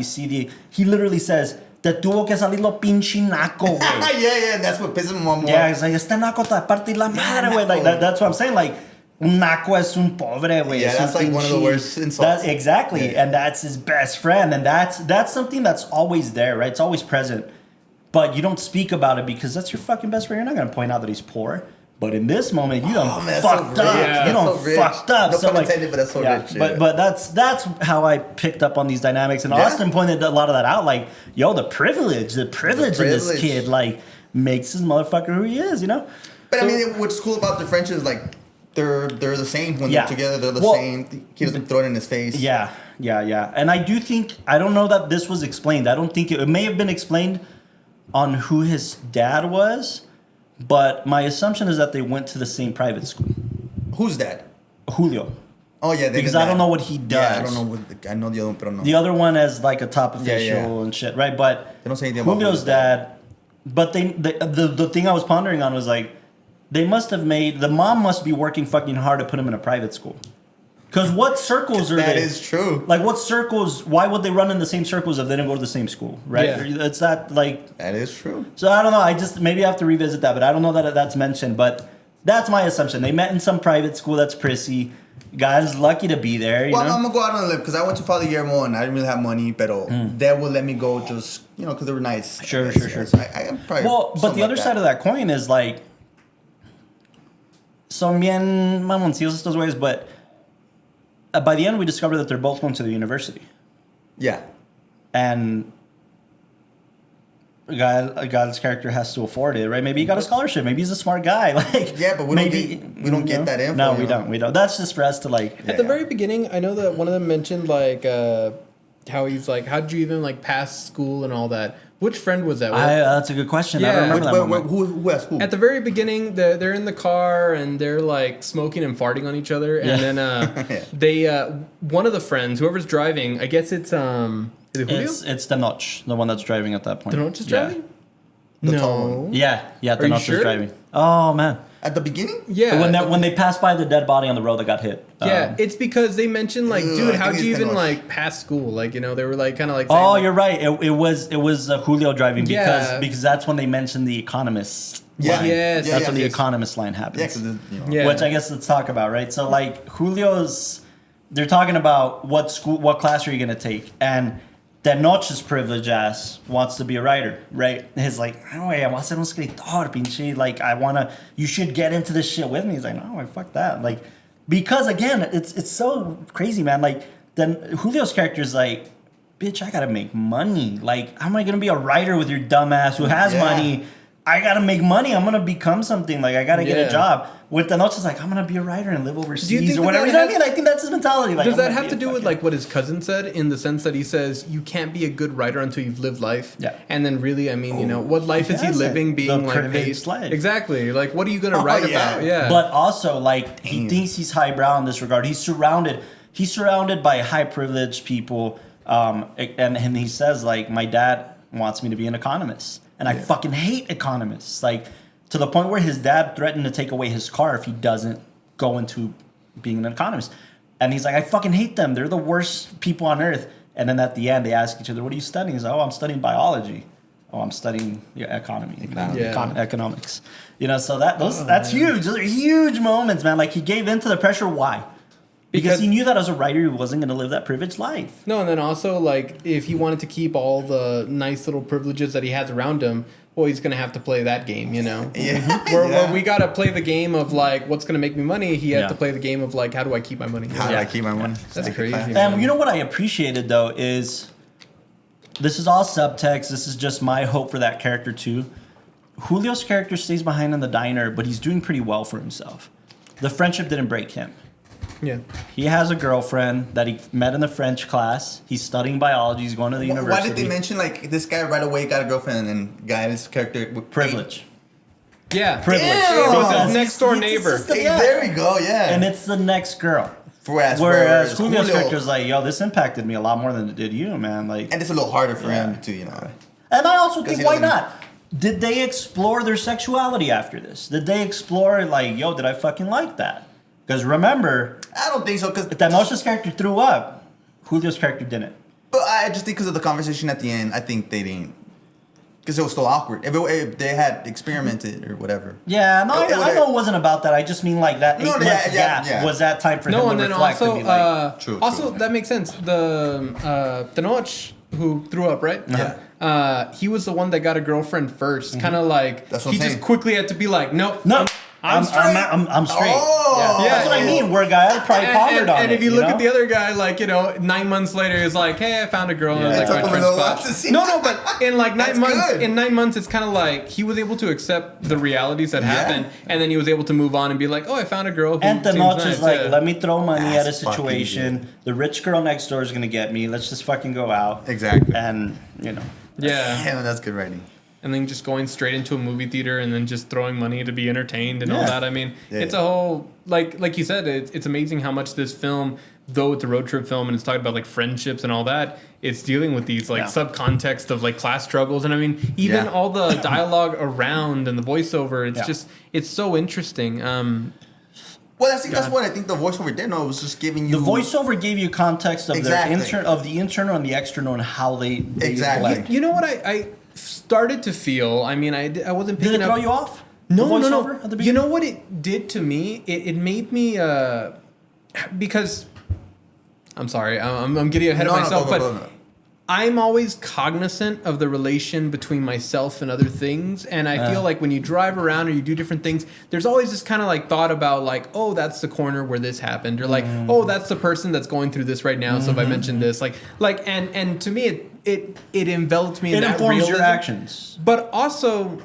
He literally says, "Te tuvo que salir lo pinche naco, güey." yeah, that's what pisses him off more. Yeah, it's like, este naco te partir la madre, güey. Like, that's what I'm saying. Like, un naco es un pobre, güey. Yeah, Es that's un like one of the pinche- worst insults. Exactly, Yeah. and that's his best friend, and that's something that's always there, right? It's always present, but you don't speak about it because that's your fucking best friend. You're not gonna point out that he's poor. But in this moment, you done man, that's so fucked up. rich. You That's done so rich. fucked up. No So, pun like, intended, but that's so rich, yeah. But that's how I picked up on these dynamics, and Yeah. Austin pointed a lot of that out. Like, yo, the privilege in this kid, like, makes this motherfucker who he is. You know. But So- I mean, what's cool about the French is like they're the same when Yeah. they're together. They're the Well, same. He doesn't throw it in his face. Yeah. And I do think, I don't know that this was explained. I don't think it may have been explained on who his dad was, but my assumption is that they went to the same private school. Who's that? Julio. Oh yeah, Because I don't know what he Yeah, I does. don't know. I know the other one, but I don't know. The other one as like a top official Yeah. and shit, right? But They don't say anything about Julio's Julio's dad. dad. But the thing I was pondering on was like, they must have made, the mom must be working fucking hard to put him in a private school. Because what circles are That they? is true. Like, what circles? Why would they run in the same circles if they didn't go to the same school, right? Yeah. It's that, like... That is true. So, I don't know. I just... Maybe I have to revisit that, but I don't know that that's mentioned. But that's my assumption. They met in some private school that's prissy. Guy's lucky to be there, you Well, know? I'm gonna go out on a limb because I went to Father Guillermo and I didn't really have money, but they would let me go just because they were nice. Sure. So I am probably. Well, but the other side of that coin is like... Son bien mamoncillos estos güeyes, but... by the end, we discovered that they're both going to the university. Yeah. And God's character has to afford it, right? Maybe he got a scholarship. Maybe he's a smart guy. Like, yeah, but we don't get that info. No, we don't. We don't. That's just for us to like. At the very beginning, I know that one of them mentioned like how he's like, how did you even like pass school and all that? Which friend was that? That's a good question. Yeah. I don't remember that. Who has who? At the very beginning, they're in the car and they're like smoking and farting on each other, and then they one of the friends, whoever's driving, I guess it's is it Julio? It's Tenoch, the one that's driving at that point. Tenoch is driving? The tall one. Yeah, you Tenoch sure? is driving. Oh man. At the beginning? Yeah. When they passed by the dead body on the road that got hit. Yeah, it's because they mentioned like, dude, I how'd think you it's even Tenoch. like pass school? Like, you know, they were like kind of like saying, Oh, like, you're right. It was Julio driving Yeah. because that's when they mentioned the Economist. Yeah. line. Yes. That's Yeah, when the yes. Economist line happens. Yeah, because Yeah. Which I guess let's talk about, right? So like Julio's, they're talking about what class are you gonna take, and Tenoch's privileged ass wants to be a writer, right? He's like, oh, I want to ser un escritor, pinche. Like, you should get into this shit with me. He's like, no, fuck that. Like, because again, it's so crazy, man. Like, then Julio's character is like, bitch, I gotta make money. Like, how am I gonna be a writer with your dumb ass who has money? I gotta make money. I'm gonna become something. Like, I gotta get a job. With Tenoch, is like, I'm gonna be a writer and live overseas think or whatever. that You know what I mean? I think that's his mentality. Like, does I'm that gonna have be to a do with fucking- like what his cousin said in the sense that he says you can't be a good writer until you've lived life? Yeah. And then really, I mean, you know, what life is he hasn't. living being The like privileged life. Exactly. Like, what are you gonna write about? Yeah. But also, like, he thinks he's highbrow in this regard. He's surrounded by high privileged people, and he says like, my dad wants me to be an economist, and I fucking hate economists. Like, to the point where his dad threatened to take away his car if he doesn't go into being an economist. And he's like, I fucking hate them. They're the worst people on earth. And then at the end, they ask each other, what are you studying? He's like, oh, I'm studying biology. Oh, I'm studying economics. You know, so that's huge. Those are huge moments, man. Like, he gave in to the pressure. Why? Because he knew that as a writer, he wasn't going to live that privileged life. No, and then also, like, if he wanted to keep all the nice little privileges that he has around him, well, he's going to have to play that game, you know? Where we got to play the game of, like, what's going to make me money, he had to play the game of, like, how do I keep my money? How do I keep my money? That's crazy, man. And you know what I appreciated, though, is this is all subtext. This is just my hope for that character, too. Julio's character stays behind in the diner, but he's doing pretty well for himself. The friendship didn't break him. Yeah. He has a girlfriend that he met in the French class. He's studying biology. He's going to the university. Why did they mention, like, this guy right away got a girlfriend and then guy, this character... Privilege. Yeah. Privilege. He's his next door It's neighbor. just a- Hey, there we go, yeah. And it's the next girl. Whereas Julio's character's like, yo, this impacted me a lot more than it did you, man. Like, And it's a little harder for him, too, you know. and I also think, he why doesn't- not? Did they explore their sexuality after this? Did they explore, like, yo, did I fucking like that? Because remember, I don't think so, because... Tenoch's character threw up. Julio's character didn't. But I just think because of the conversation at the end, I think they didn't... Because it was so awkward. If they had experimented or whatever. Yeah, no, I know it wasn't about that. I just mean, like, that 8 months gap was that time for him No, to and then reflect also, and be like... True, also true. that makes sense. The Tenoch who threw up, right? Yeah. He was the one that got a girlfriend first. Kind of like That's what he I'm just saying. quickly had to be like, nope, No, I'm straight. I'm straight. Oh! Yeah. That's what I mean. Where a guy probably pondered on it. And if you look know? at the other guy, like, you know, 9 months later, he's like, hey, I found a girl. And I was Yeah. like, It took my him friend's a little spot. while to see No, but in like 9 That's months, good. in 9 months, it's kind of like he was able to accept the realities that happened, and then he was able to move on and be like, oh, I found a girl who And seems Tenoch nice. is like, Yeah. let me throw money at a That's fucking situation. The rich girl next door is gonna get me. Let's just fucking go out. Exactly. And you know, Yeah. Damn, that's good writing. And then just going straight into a movie theater and then just throwing money to be entertained and all Yeah. that. I mean, Yeah. it's a whole like you said, it's amazing how much this film, though it's a road trip film and it's talking about like friendships and all that, it's dealing with these like subcontext of like class struggles. And I mean, even all the dialogue around and the voiceover, it's just it's so interesting. Well, that's what I think the voiceover did. No, it was just giving you... the voiceover gave you context of Exactly. the internal and the external and how they Exactly. blend. You know what I started to feel? I mean, I wasn't Did picking it up. throw you off? No, The no, voiceover no. at the You beginning? know what it did to me? It made me because I'm sorry, I'm getting ahead of myself, but I'm always cognizant of the relation between myself and other things. And I feel like when you drive around or you do different things, there's always this kind of like thought about like, oh, that's the corner where this happened. Or like, oh, that's the person that's going through this right now. So if I mention this, and to me, it envelops me in that informs realism. your actions. But also,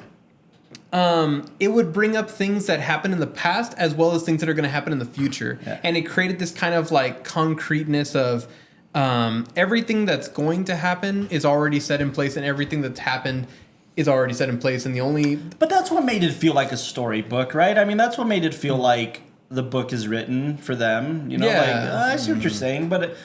it would bring up things that happened in the past as well as things that are going to happen in the future. Yeah. And it created this kind of like concreteness of everything that's going to happen is already set in place, and everything that's happened is already set in place. And the only... But that's what made it feel like a storybook, right? I mean, that's what made it feel like the book is written for them. You know, I see what you're saying, but...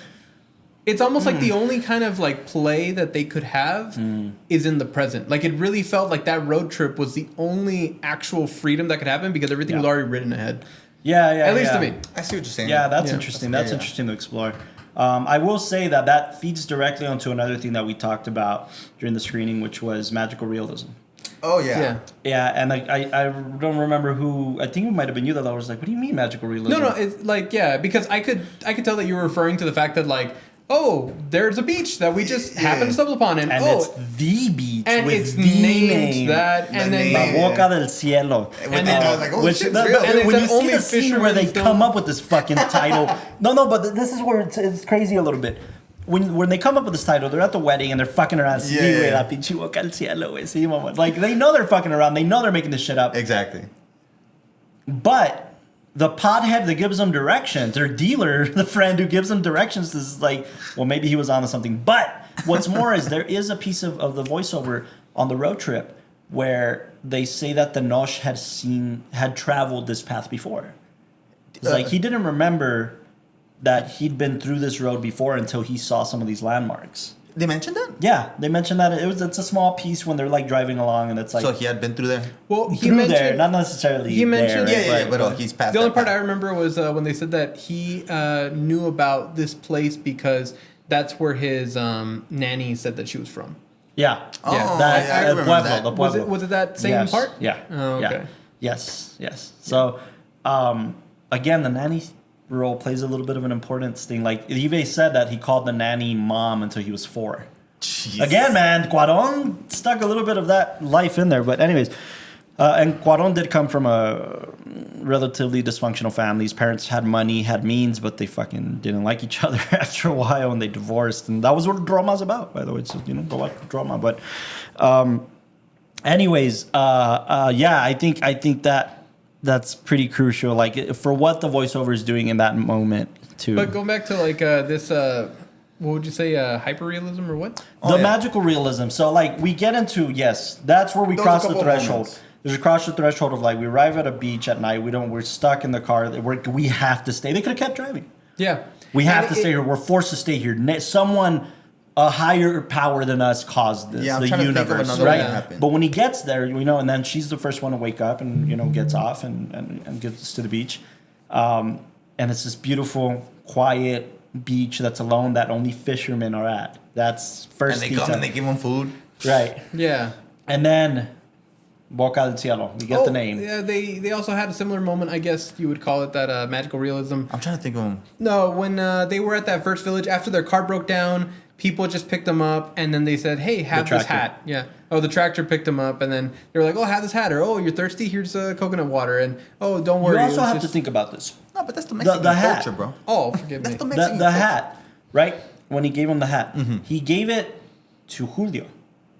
It's almost like the only kind of like play that they could have is in the present. Like it really felt like that road trip was the only actual freedom that could happen because everything was already written ahead. Yeah. At least to me. I see what you're saying. Yeah, that's interesting. That's interesting to explore. I will say that feeds directly onto another thing that we talked about during the screening, which was magical realism. Oh, yeah. Yeah, and I don't remember who. I think it might have been you that was like, what do you mean magical realism? No, it's like, because I could tell that you were referring to the fact that like, oh, there's a beach that we just happened to stumble upon, and it's the beach, and with it's the named name. that, and then La Boca del Cielo. And then I was like, oh, shit, when you see the scene where they come up with this fucking title, but this is where it's crazy a little bit. When they come up with this title, they're at the wedding and they're fucking around. La pinche boca del cielo, like they know they're fucking around. They know they're making this shit up. Exactly. But the pothead that gives them directions, their dealer, the friend who gives them directions, is like, well, maybe he was onto something. But what's more is there is a piece of the voiceover on the road trip where they say that the Nosh had traveled this path before. It's like he didn't remember that he'd been through this road before until he saw some of these landmarks. They mentioned that? Yeah, they mentioned that it's a small piece when they're like driving along, and it's like, so he had been through there. Well, he through mentioned there, not necessarily. He mentioned there, but he's past. The only part path. I remember was when they said that he knew about this place because that's where his nanny said that she was from. Yeah. Oh, I remember that. The Pueblo. Was it that same part? Yeah. Oh, okay. Yeah. Yes. So, again, the nanny role plays a little bit of an importance thing. Like Yves said that he called the nanny mom until he was 4. Jeez. Again, man, Cuarón stuck a little bit of that life in there. But anyways, and Cuarón did come from a relatively dysfunctional family. His parents had money, had means, but they fucking didn't like each other after a while, and they divorced. And that was what Drama's about, by the way. So, go watch Drama. But anyways, I think that's pretty crucial. Like for what the voiceover is doing in that moment too. But going back to like this, what would you say, hyperrealism or what? The magical realism. So like we get into that's where we cross the threshold. Moments. There's a cross the threshold of like we arrive at a beach at night. We're stuck in the car. We have to stay. They could have kept driving. Yeah. We have to stay here. We're forced to stay here. Someone, a higher power than us, caused this. Yeah, I'm the trying to think of universe, another right? one that happened. But when he gets there, and then she's the first one to wake up and gets off and gets to the beach, and it's this beautiful, quiet beach that's alone that only fishermen are at. That's first. And they come and they give them food. Right. Yeah. And then Boca del Cielo. You get the name. Yeah, they also had a similar moment, I guess you would call it that magical realism. I'm trying to think of them. No, when they were at that first village, after their car broke down, people just picked them up, and then they said, hey, have this hat. Yeah. Oh, the tractor picked them up, and then they were like, oh, have this hat. Or, oh, you're thirsty? Here's coconut water. And, oh, don't worry. You also have to think about this. No, but that's the Mexican hat. culture, bro. Oh, forgive me. That's the Mexican The culture. hat, right? When he gave him the hat, he gave it to Julio,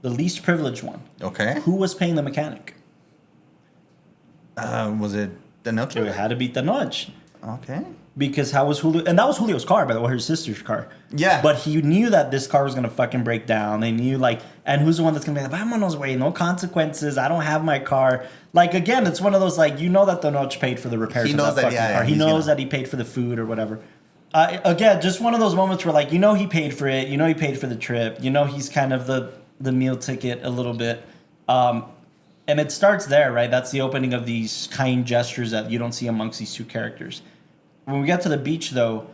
the least privileged one. Okay. Who was paying the mechanic? Was it the Noche? It had to be Tenoch. Okay. Because how was Julio? And that was Julio's car, by the way, her sister's car. Yeah. But he knew that this car was going to fucking break down. They knew, and who's the one that's going to be like, vámonos, güey, no consequences. I don't have my car. Like, again, it's one of those, that Tenoch paid for the repairs of that fucking car. He knows that he paid for the food or whatever. Again, just one of those moments where, he paid for it. He paid for the trip. He's kind of the meal ticket a little bit. And it starts there, right? That's the opening of these kind gestures that you don't see amongst these two characters. When we get to the beach, though,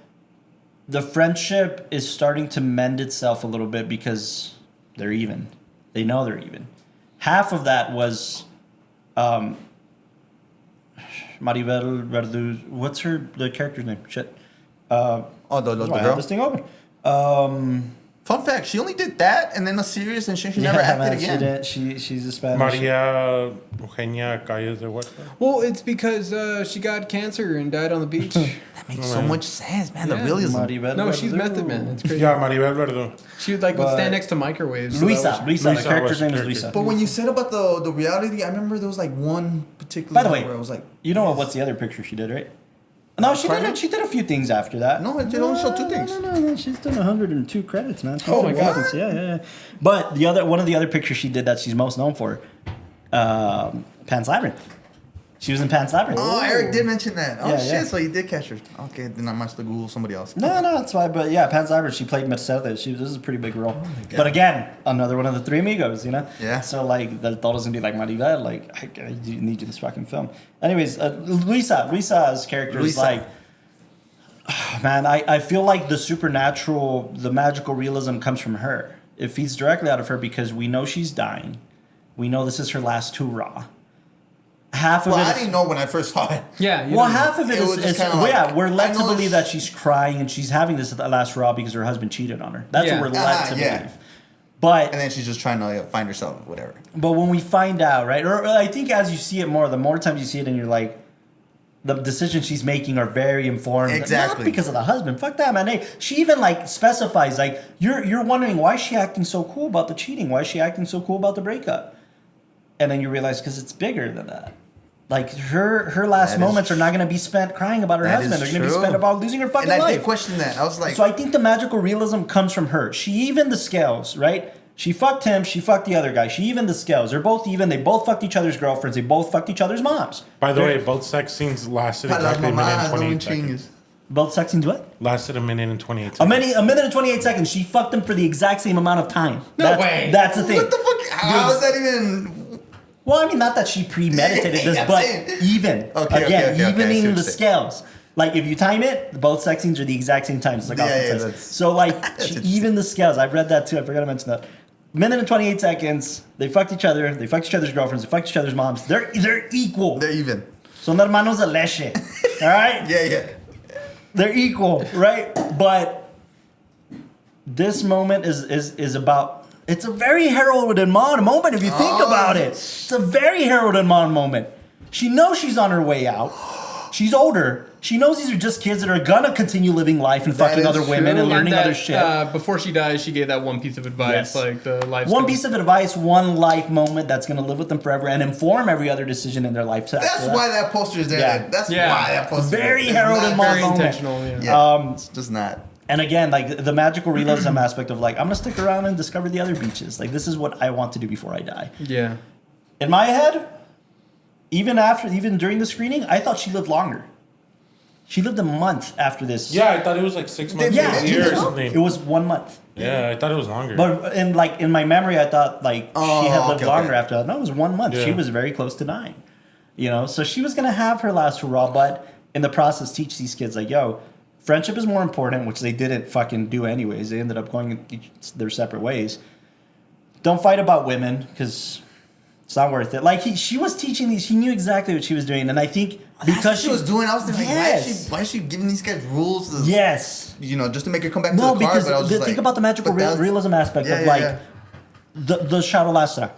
the friendship is starting to mend itself a little bit because they're even. They know they're even. Half of that was Maribel Verduz. What's the character's name? Shit. The girl? This thing open. Fun fact: she only did that and then a series, and she never acted again. She's a Spanish. Maria Eugenia Calles de Huerta. Well, it's because she got cancer and died on the beach. That makes so much sense, man. Yeah. The realism. Maribel No, she's Verdú. Method Man. It's crazy. Yeah, Maribel Verdú. She would would stand next to microwaves. So Luisa. The Luisa character's was name is character. Luisa. But when you said about the reality, I remember there was like one particular. By the way, where I was like, you know what's the other picture she did, right? No, she did. She did a few things after that. No, it only showed 2 things. No. She's done 102 credits, man. Oh my God. Yeah. But one of the other pictures she did that she's most known for, Pan's Labyrinth. She was in Pan's Labyrinth. Oh, Eric did mention that. Oh Yeah, shit! yeah. So you did catch her. Okay, then I must have Googled somebody else. No, that's why. But yeah, Pan's Labyrinth. She played Mercedes. This is a pretty big role. But again, another one of the 3 amigos. You know. Yeah. So like, the thought was gonna be like Maribel. Like, I need you this fucking film. Anyways, Luisa's character is like. Man, I feel like the supernatural, the magical realism comes from her. It feeds directly out of her because we know she's dying. We know this is her last hurrah. Half of it. I didn't know when I first saw it. Yeah. Well, half of it was is just kinda like, we're led I to know believe it's- that she's crying and she's having this last hurrah because her husband cheated on her. That's Yeah. what we're led to Yeah. believe. But And then she's just trying to find herself, whatever. But when we find out, right, or I think as you see it more, the more times you see it, and you're like, the decisions she's making are very informed. Exactly. Not because of the husband. Fuck that, man. Hey, she even like specifies, like, you're wondering why is she acting so cool about the cheating? Why is she acting so cool about the breakup? And then you realize because it's bigger than that. Like her last That is moments are not going to be spent crying about her That husband. is They're going to be true. spent about losing her fucking And I life. did question that. I was like, So I think the magical realism comes from her. She evened the scales, right? She fucked him. She fucked the other guy. She evened the scales. They're both even. They both fucked each other's girlfriends. They both fucked each other's moms. By the way, both sex scenes lasted exactly a minute and 28 seconds. Both sex scenes what? Lasted a minute and 28 A seconds. minute and 28 seconds. She fucked him for the exact same amount of time. No way. That's the thing. what the fuck? How is that even? Well, I mean, not that she premeditated this, I'm but saying. even. Okay, Again, I see what evening you're the saying. scales. Like, if you time it, both sex scenes are the exact same time. It's like Yeah, Austin yeah, says. that's- So, like, that's she interesting. evened the scales. I've read that too. I forgot to mention that. Minute and 28 seconds. They fucked each other. They fucked each other's girlfriends. They fucked each other's moms. They're equal. They're even. Son hermanos de leche. All right? Yeah. They're equal, right? But this moment is about. It's a very Harold and Maude moment if you think about it. It's a very Harold and Maude moment. She knows she's on her way out. She's older. She knows these are just kids that are gonna continue living life and fucking is other women true. and learning that, other shit. Before she dies, she gave that one piece of advice, Yes. like the life. One piece of advice, one life moment that's gonna live with them forever and inform every other decision in their life. That's why that poster is there. Yeah. That's Yeah. why that poster is Very there. Harold and Maude very moment. intentional. Yeah. Yeah. It's just not. And again, like the magical realism aspect of like, I'm gonna stick around and discover the other beaches. Like this is what I want to do before I die. Yeah. In my head, even during the screening, I thought she lived longer. She lived a month after this. Yeah, I thought it was like 6 months Yeah, a year or something. it was 1 month. Yeah, I thought it was longer. But in my memory, I thought like she had lived okay, longer okay. after that. No, it was 1 month. She Yeah. was very close to dying. You know, so she was gonna have her last hurrah, but in the process, teach these kids like, yo, friendship is more important, which they didn't fucking do anyways. They ended up going their separate ways. Don't fight about women because it's not worth it. Like she was teaching these. She knew exactly what she was doing, and I think That's because what she was doing. I was thinking, Yes. why is she giving these guys rules? To, yes. You know, just to make her come back No, to the car. because But I was just think like, about the magical but that's- realism aspect Yeah, of yeah, like yeah. the Shadow Lastra,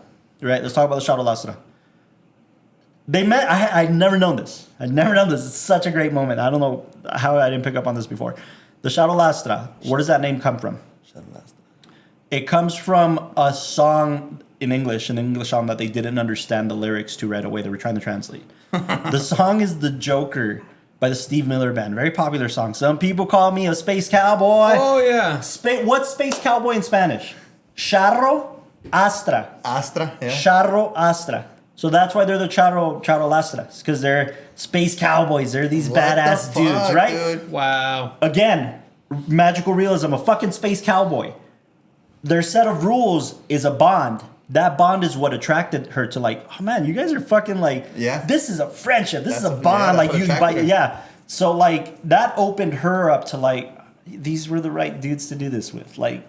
right? Let's talk about the Shadow Lastra. They met. I'd never known this. I'd never known this. It's such a great moment. I don't know how I didn't pick up on this before. The Shadow Lastra. Where does that name come from? It comes from a song in English, an English song that they didn't understand the lyrics to right away. They were trying to translate. The song is "The Joker" by the Steve Miller Band. Very popular song. Some people call me a space cowboy. Oh yeah. What's space cowboy in Spanish? Charro Astra. Astra, yeah. Charro Astra. So that's why they're the Charro Lastras, because they're space cowboys. They're these What badass the dudes, fuck, right? dude? Wow. Again, magical realism, a fucking space cowboy. Their set of rules is a bond. That bond is what attracted her to like, oh man, you guys are fucking like, Yeah. this is a friendship. This is a That's- bond. yeah, that's like what you, attracted her. yeah. So like that opened her up to like, these were the right dudes to do this with. Like,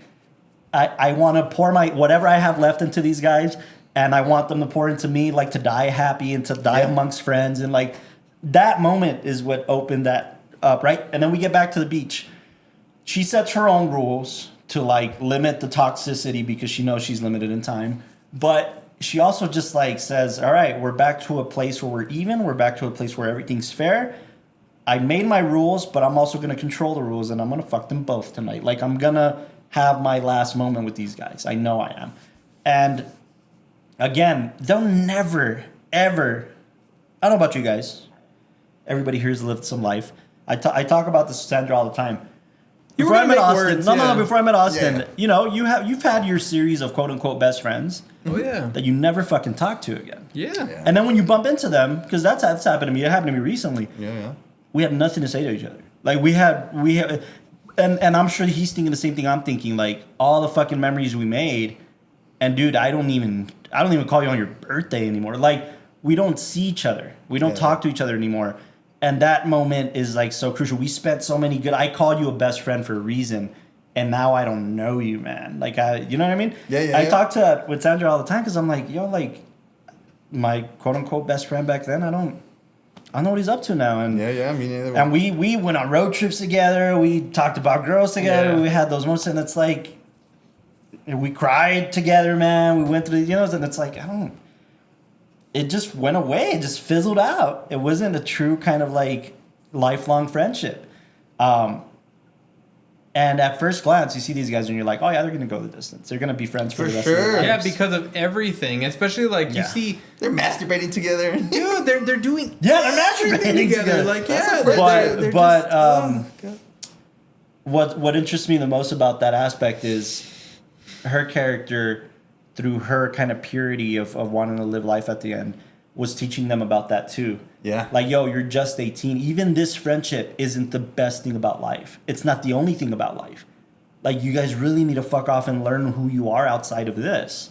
I want to pour my whatever I have left into these guys, and I want them to pour into me, like to die happy and to die amongst friends, and like that moment is what opened that up, right? And then we get back to the beach. She sets her own rules to like limit the toxicity because she knows she's limited in time. But she also just like says, all right, we're back to a place where we're even. We're back to a place where everything's fair. I made my rules, but I'm also going to control the rules, and I'm going to fuck them both tonight. Like, I'm going to have my last moment with these guys. I know I am. And again, they'll never, ever, I don't know about you guys. Everybody here's lived some life. I talk about this with Sandra all the time. Before I met Austin, before I met Austin, you know, you've had your series of quote unquote best friends. Oh yeah. That you never fucking talk to again. Yeah. And then when you bump into them, because that's happened to me. It happened to me recently. Yeah. We had nothing to say to each other. Like we have, and I'm sure he's thinking the same thing I'm thinking. Like all the fucking memories we made, and dude, I don't even call you on your birthday anymore. Like we don't see each other. We don't talk to each other anymore. And that moment is like so crucial. We spent so many good. I called you a best friend for a reason, and now I don't know you, man. Like you know what I mean? I talk with Sandra all the time because I'm like, yo, like my quote unquote best friend back then. I don't know what he's up to now. And me neither. And we went on road trips together. We talked about girls together. Yeah. We had those moments, and it's like we cried together, man. We went through, and it's like it just went away. It just fizzled out. It wasn't a true kind of like lifelong friendship. And at first glance, you see these guys and you're like, oh yeah, they're going to go the distance. They're going to be friends for the rest of their lives. Yeah, because of everything. Especially like you see. They're masturbating together. Dude, they're doing they're masturbating together. Like, what interests me the most about that aspect is her character, through her kind of purity of wanting to live life at the end, was teaching them about that too. Yeah. Like, yo, you're just 18. Even this friendship isn't the best thing about life. It's not the only thing about life. Like, you guys really need to fuck off and learn who you are outside of this.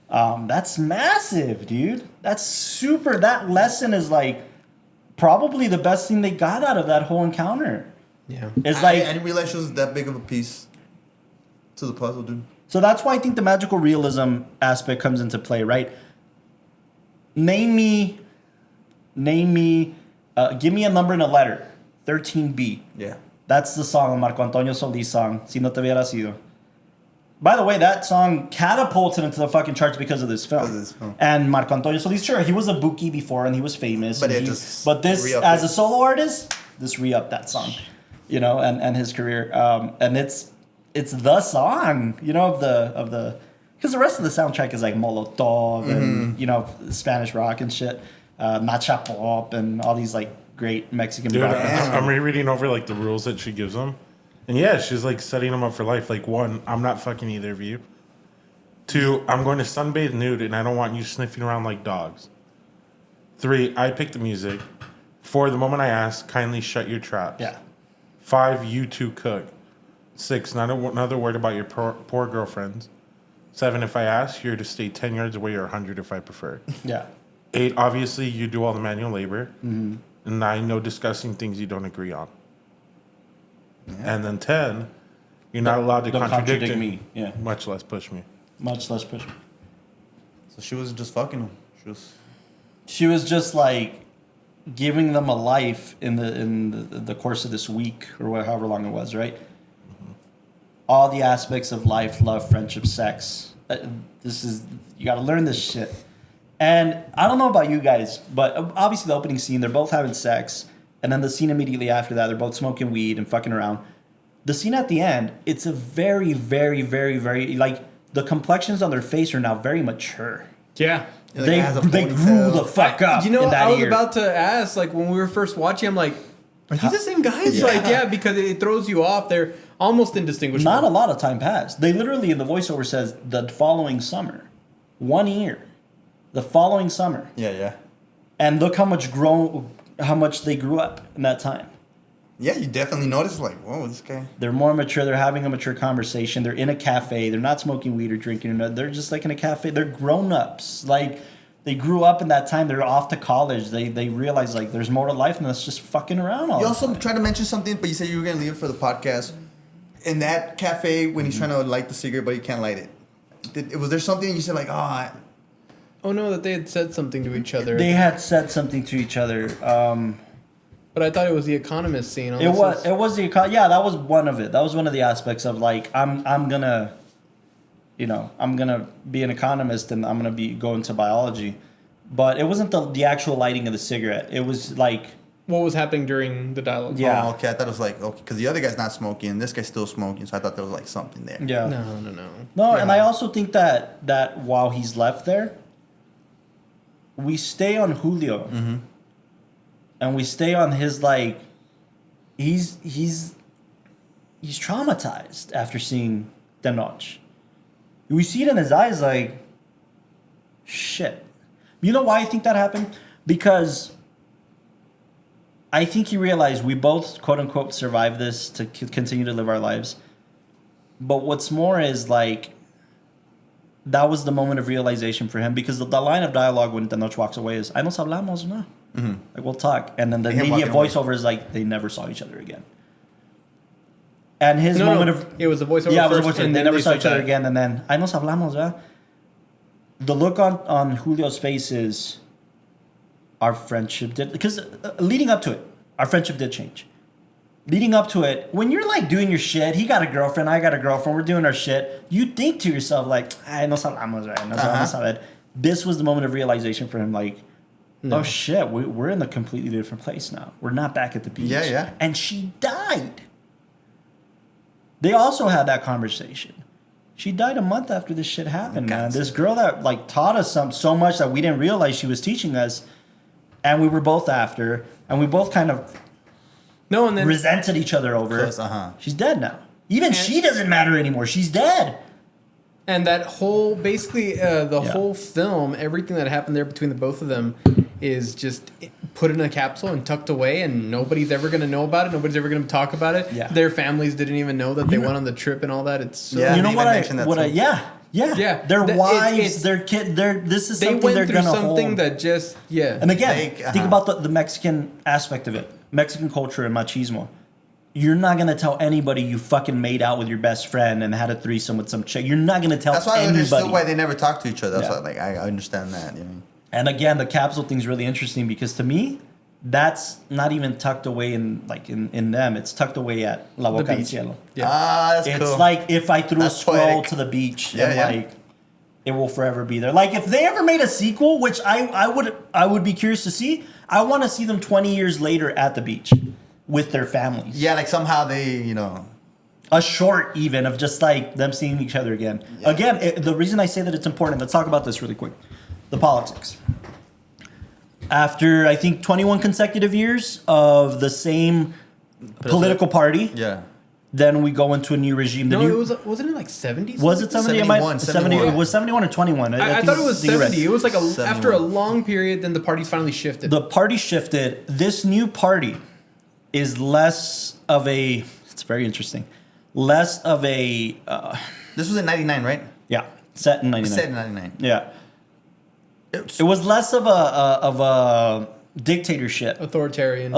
That's massive, dude. That's super. That lesson is like probably the best thing they got out of that whole encounter. Yeah. It's like I didn't realize she was that big of a piece to the puzzle, dude. So that's why I think the magical realism aspect comes into play, right? Name me, give me a number and a letter. 13B. Yeah. That's the song, Marco Antonio Solís song, Si No Te Hubiera Sido. By the way, that song catapulted into the fucking charts because of this film. And Marco Antonio Solís, sure, he was a bookie before and he was famous. But this, as a solo artist, this re-upped that song, and his career. And it's the song, of the, because the rest of the soundtrack is like Molotov and Spanish rock and shit, Nacha Pop and all these like great Mexican rock. I'm rereading over like the rules that she gives them, and yeah, she's like setting them up for life. Like 1, I'm not fucking either of you. 2, I'm going to sunbathe nude and I don't want you sniffing around like dogs. 3, I pick the music. 4, the moment I ask, kindly shut your traps. Yeah. 5, you two cook. 6, not another word about your poor girlfriends. 7, if I ask, you're to stay 10 yards away or 100 if I prefer. Yeah. 8, obviously, you do all the manual labor. Mm-hmm. And 9, no discussing things you don't agree on. Yeah. And then 10, you're not allowed to contradict me. Yeah. Much less push me. So she wasn't just fucking him. She was just like giving them a life in the course of this week or however long it was, right? Mm-hmm. All the aspects of life, love, friendship, sex. You got to learn this shit. And I don't know about you guys, but obviously the opening scene, they're both having sex. And then the scene immediately after that, they're both smoking weed and fucking around. The scene at the end, it's a very, very, very, very, like, the complexions on their face are now very mature. Yeah. They grew the fuck up. I was about to ask, like, when we were first watching, I'm like, are these the same guys? Yeah. Because it throws you off. They're almost indistinguishable. Not a lot of time passed. They literally, in the voiceover, says the following summer. 1 year. The following summer. Yeah. And look how much they grew up in that time. Yeah, you definitely notice, like, whoa, this guy. They're more mature. They're having a mature conversation. They're in a cafe. They're not smoking weed or drinking. They're just like in a cafe. They're grown-ups. Like, they grew up in that time. They're off to college. They realize, like, there's more to life than us just fucking around all the time. You also tried to mention something, but you said you were going to leave it for the podcast. In that cafe, when he's trying to light the cigarette, but he can't light it. Was there something you said, like, Oh, no, that they had said something to each other. They had said something to each other. But I thought it was the Economist scene. It was the yeah, that was one of it. That was one of the aspects of like I'm gonna be an economist and I'm gonna go into biology. But it wasn't the actual lighting of the cigarette. It was like what was happening during the dialogue. Yeah. Oh, okay. I thought it was like okay because the other guy's not smoking and this guy's still smoking, so I thought there was like something there. Yeah. No. And I also think that while he's left there, we stay on Julio. Mm-hmm. And we stay on his like he's traumatized after seeing De Noche. We see it in his eyes like shit. You know why I think that happened? Because I think he realized we both quote unquote survived this to continue to live our lives. But what's more is like that was the moment of realization for him because the line of dialogue when De Noche walks away is "Ay nos hablamos, no." Mm-hmm. Like we'll talk, and then the immediate voiceover is like they never saw each other again. And his moment of it was a voiceover. Yeah, it was a first, voiceover, and they never saw each other again. And then "Ay nos hablamos, ¿verdad?" The look on Julio's face is our friendship did because leading up to it, our friendship did change. Leading up to it, when you're like doing your shit, he got a girlfriend, I got a girlfriend, we're doing our shit. You think to yourself like, "Ay nos hablamos, right? Nos hablamos." This was the moment of realization for him, like. No. Oh shit, we're in a completely different place now. We're not back at the beach. Yeah. And she died. They also had that conversation. She died a month after this shit happened, man. This girl that like taught us so much that we didn't realize she was teaching us, and we were both after, and we both kind of and then resented each other over. She's dead now. Even she doesn't matter anymore. She's dead. And that whole, basically, whole film, everything that happened there between the both of them is just put in a capsule and tucked away, and nobody's ever going to know about it. Nobody's ever going to talk about it. Yeah. Their families didn't even know that they went on the trip and all that. It's so... Yeah, you know Yeah. Their wives, their kid, this is something they're going to hold. They went through something that just, And again, think about the Mexican aspect of it. Mexican culture and machismo. You're not going to tell anybody you fucking made out with your best friend and had a threesome with some chick. You're not going to tell anybody. That's why I understood why they never talk to each other. That's why, I understand that. You know? And again, the capsule thing's really interesting because to me, that's not even tucked away in them. It's tucked away at La Boca del Cielo. Yeah. That's it's cool. It's like if I threw a scroll to the beach and it will forever be there. Like if they ever made a sequel, which I would be curious to see, I want to see them 20 years later at the beach with their families. Yeah, like somehow they, a short even of just like them seeing each other again. Yeah. Again, the reason I say that it's important, let's talk about this really quick. The politics. After, I think, 21 consecutive years of the same political party, then we go into a new regime. Wasn't it like 70s? Was it 70? 71. 71. It was 71 or 21. I thought it was 70. It was like after a long period, then the parties finally shifted. The party shifted. This new party is less of a, it's very interesting, less of a... this was in 99, right? Yeah, set in 99. Set in 99. Yeah. It was less of a dictatorship. Authoritarian.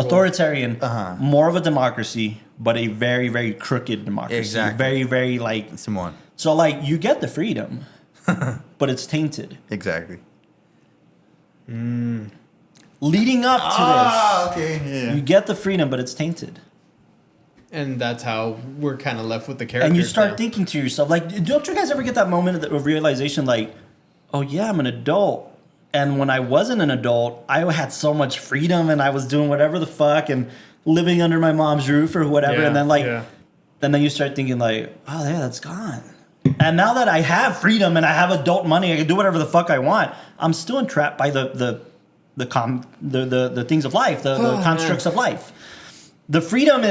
More of a democracy, but a very, very crooked democracy. Exactly. Very, very like... Simone. So like you get the freedom, but it's tainted. Exactly. Leading up to this, you get the freedom, but it's tainted. And that's how we're kind of left with the characters. And you start thinking to yourself, like, don't you guys ever get that moment of realization, like, oh yeah, I'm an adult. And when I wasn't an adult, I had so much freedom and I was doing whatever the fuck and living under my mom's roof or whatever. And then and then you start thinking like, oh yeah, that's gone. And now that I have freedom and I have adult money, I can do whatever the fuck I want. I'm still entrapped by the things of life, the constructs of life. The freedom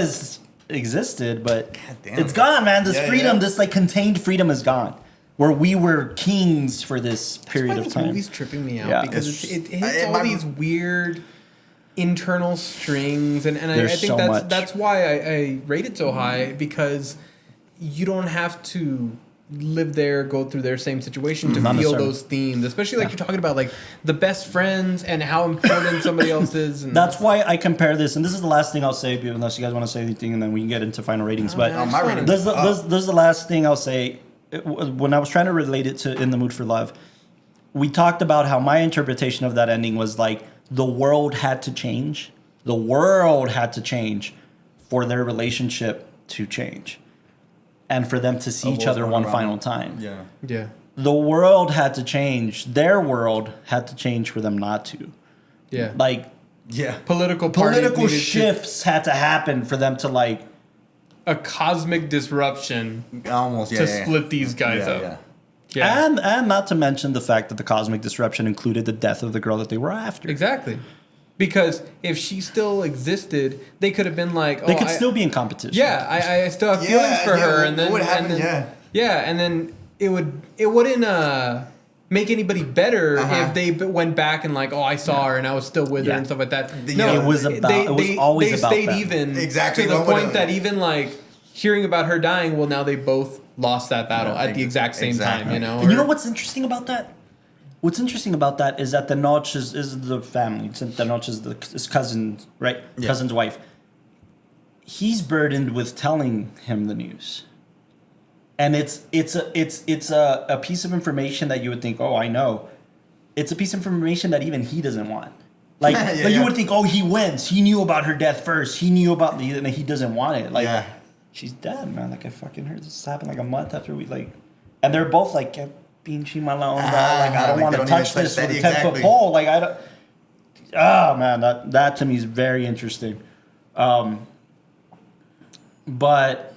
existed, but it's gone, man. This freedom, this like contained freedom is gone. Where we were kings for this period of time. This movie's tripping me out because it hits all these weird internal strings, and I think that's why I rate it so high, because you don't have to live there, go through their same situation to feel those themes, especially like you're talking about like the best friends and how important somebody else is. And that's why I compare this, and this is the last thing I'll say, unless you guys want to say anything, and then we can get into final ratings. But this is the last thing I'll say. When I was trying to relate it to In the Mood for Love, we talked about how my interpretation of that ending was like the world had to change. The world had to change for their relationship to change. And for them to see each other one final time. Yeah. Yeah. The world had to change. Their world had to change for them not to. Yeah. Like, Political shifts had to happen for them to like a cosmic disruption Almost, to split these guys up. Yeah. Yeah. And not to mention the fact that the cosmic disruption included the death of the girl that they were after. Exactly. Because if she still existed, they could have been like, They could still be in competition. Yeah, I still have feelings for her, and then what would happen? and then it wouldn't make anybody better if they went back and like, I saw her and I was still with her and stuff like that. No, it was always about stayed them. even Exactly. to the point that even like hearing about her dying, well, now they both lost that battle at the exact same time. You know. And you know what's interesting about that? What's interesting about that is that the Notch is the family. The Notch is his cousin, right? Yeah. Cousin's wife. He's burdened with telling him the news. And it's a piece of information that you would think, I know. It's a piece of information that even he doesn't want. Like, you would think, he wins. He knew about her death first. He knew about and he doesn't want it. Like, she's dead, man. Like, I fucking heard this happen like a month after we like, and they're both like, pinche malone. Like, I don't want to touch this with a 10-foot pole. Like, I don't. Oh man, that to me is very interesting. But.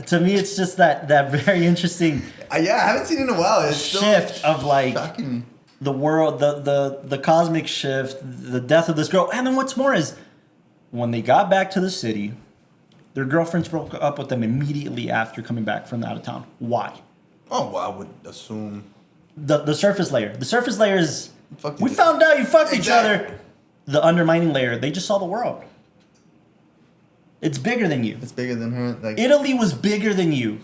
To me, it's just that very interesting. I haven't seen it in a while. It's shift of like shocking. The world, the cosmic shift, the death of this girl, and then what's more is when they got back to the city, their girlfriends broke up with them immediately after coming back from out of town. Why? Oh, well, I would assume the surface layer. The surface layer is we found out you fucked each other. The undermining layer, they just saw the world. It's bigger than you. It's bigger than her. Like Italy was bigger than you.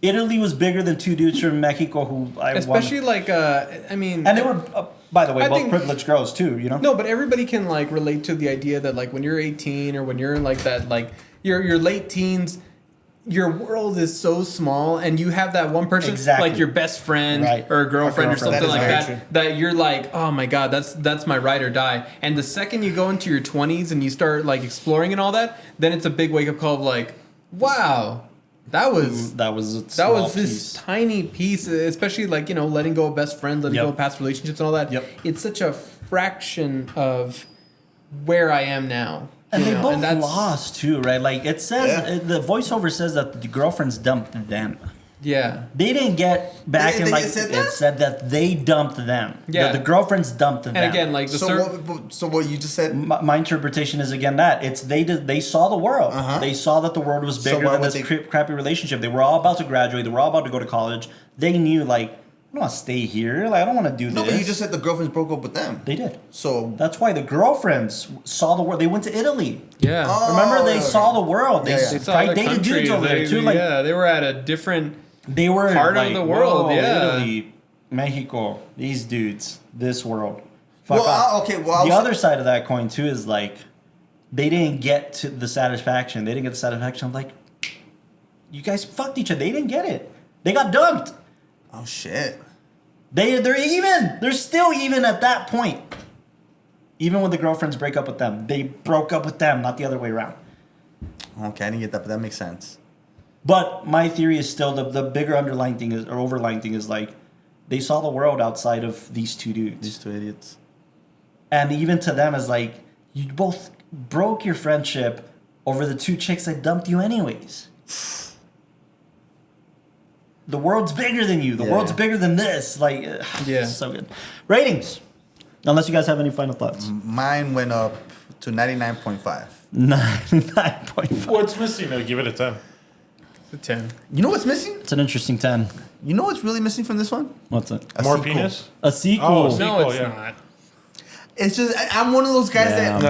Italy was bigger than two dudes from Mexico who especially like I mean, and they were by the way both privileged girls too, you know. No, but everybody can like relate to the idea that like when you're 18 or when you're in like that like your late teens, your world is so small and you have that one person like your best friend or a girlfriend or something like that that you're like, oh my god, that's my ride or die. And the second you go into your 20s and you start like exploring and all that, then it's a big wake up call of like, wow, that was this tiny piece, especially like, you know, letting go of best friends, letting go of past relationships and all that. It's such a fraction of where I am now. And they both lost too, right? Like it says, the voiceover says that the girlfriends dumped them. Yeah. They didn't get back and like it said that they dumped them. Yeah. The girlfriends dumped them. And again, like so what you just said. My interpretation is again that it's they saw the world. They saw that the world was bigger than this crappy relationship. They were all about to graduate. They were all about to go to college. They knew like, I don't want to stay here. Like I don't want to do this. No, but you just said the girlfriends broke up with them. They did. So that's why the girlfriends saw the world. They went to Italy. Yeah. Remember they saw the world. They saw the dated dudes over there too. Like they were at a different. They were part of the world. Italy, Mexico. These dudes. This world. The other side of that coin too is like they didn't get to the satisfaction. They didn't get the satisfaction of like you guys fucked each other. They didn't get it. They got dumped. Oh shit. They're even. They're still even at that point. Even when the girlfriends break up with them, they broke up with them, not the other way around. Okay, I didn't get that, but that makes sense. But my theory is still the bigger underlying thing is, or overlying thing is like they saw the world outside of these two dudes. These two idiots. And even to them is like, you both broke your friendship over the two chicks that dumped you anyways. The world's bigger than you. The world's bigger than this. Like, so good. Ratings. Unless you guys have any final thoughts. Mine went up to 99.5. 99.5. What's missing? I'll give it a 10. It's a 10. You know what's missing? It's an interesting 10. You know what's really missing from this one? What's it? More penis? A sequel. Oh, No, it's not. It's just I'm one of those guys that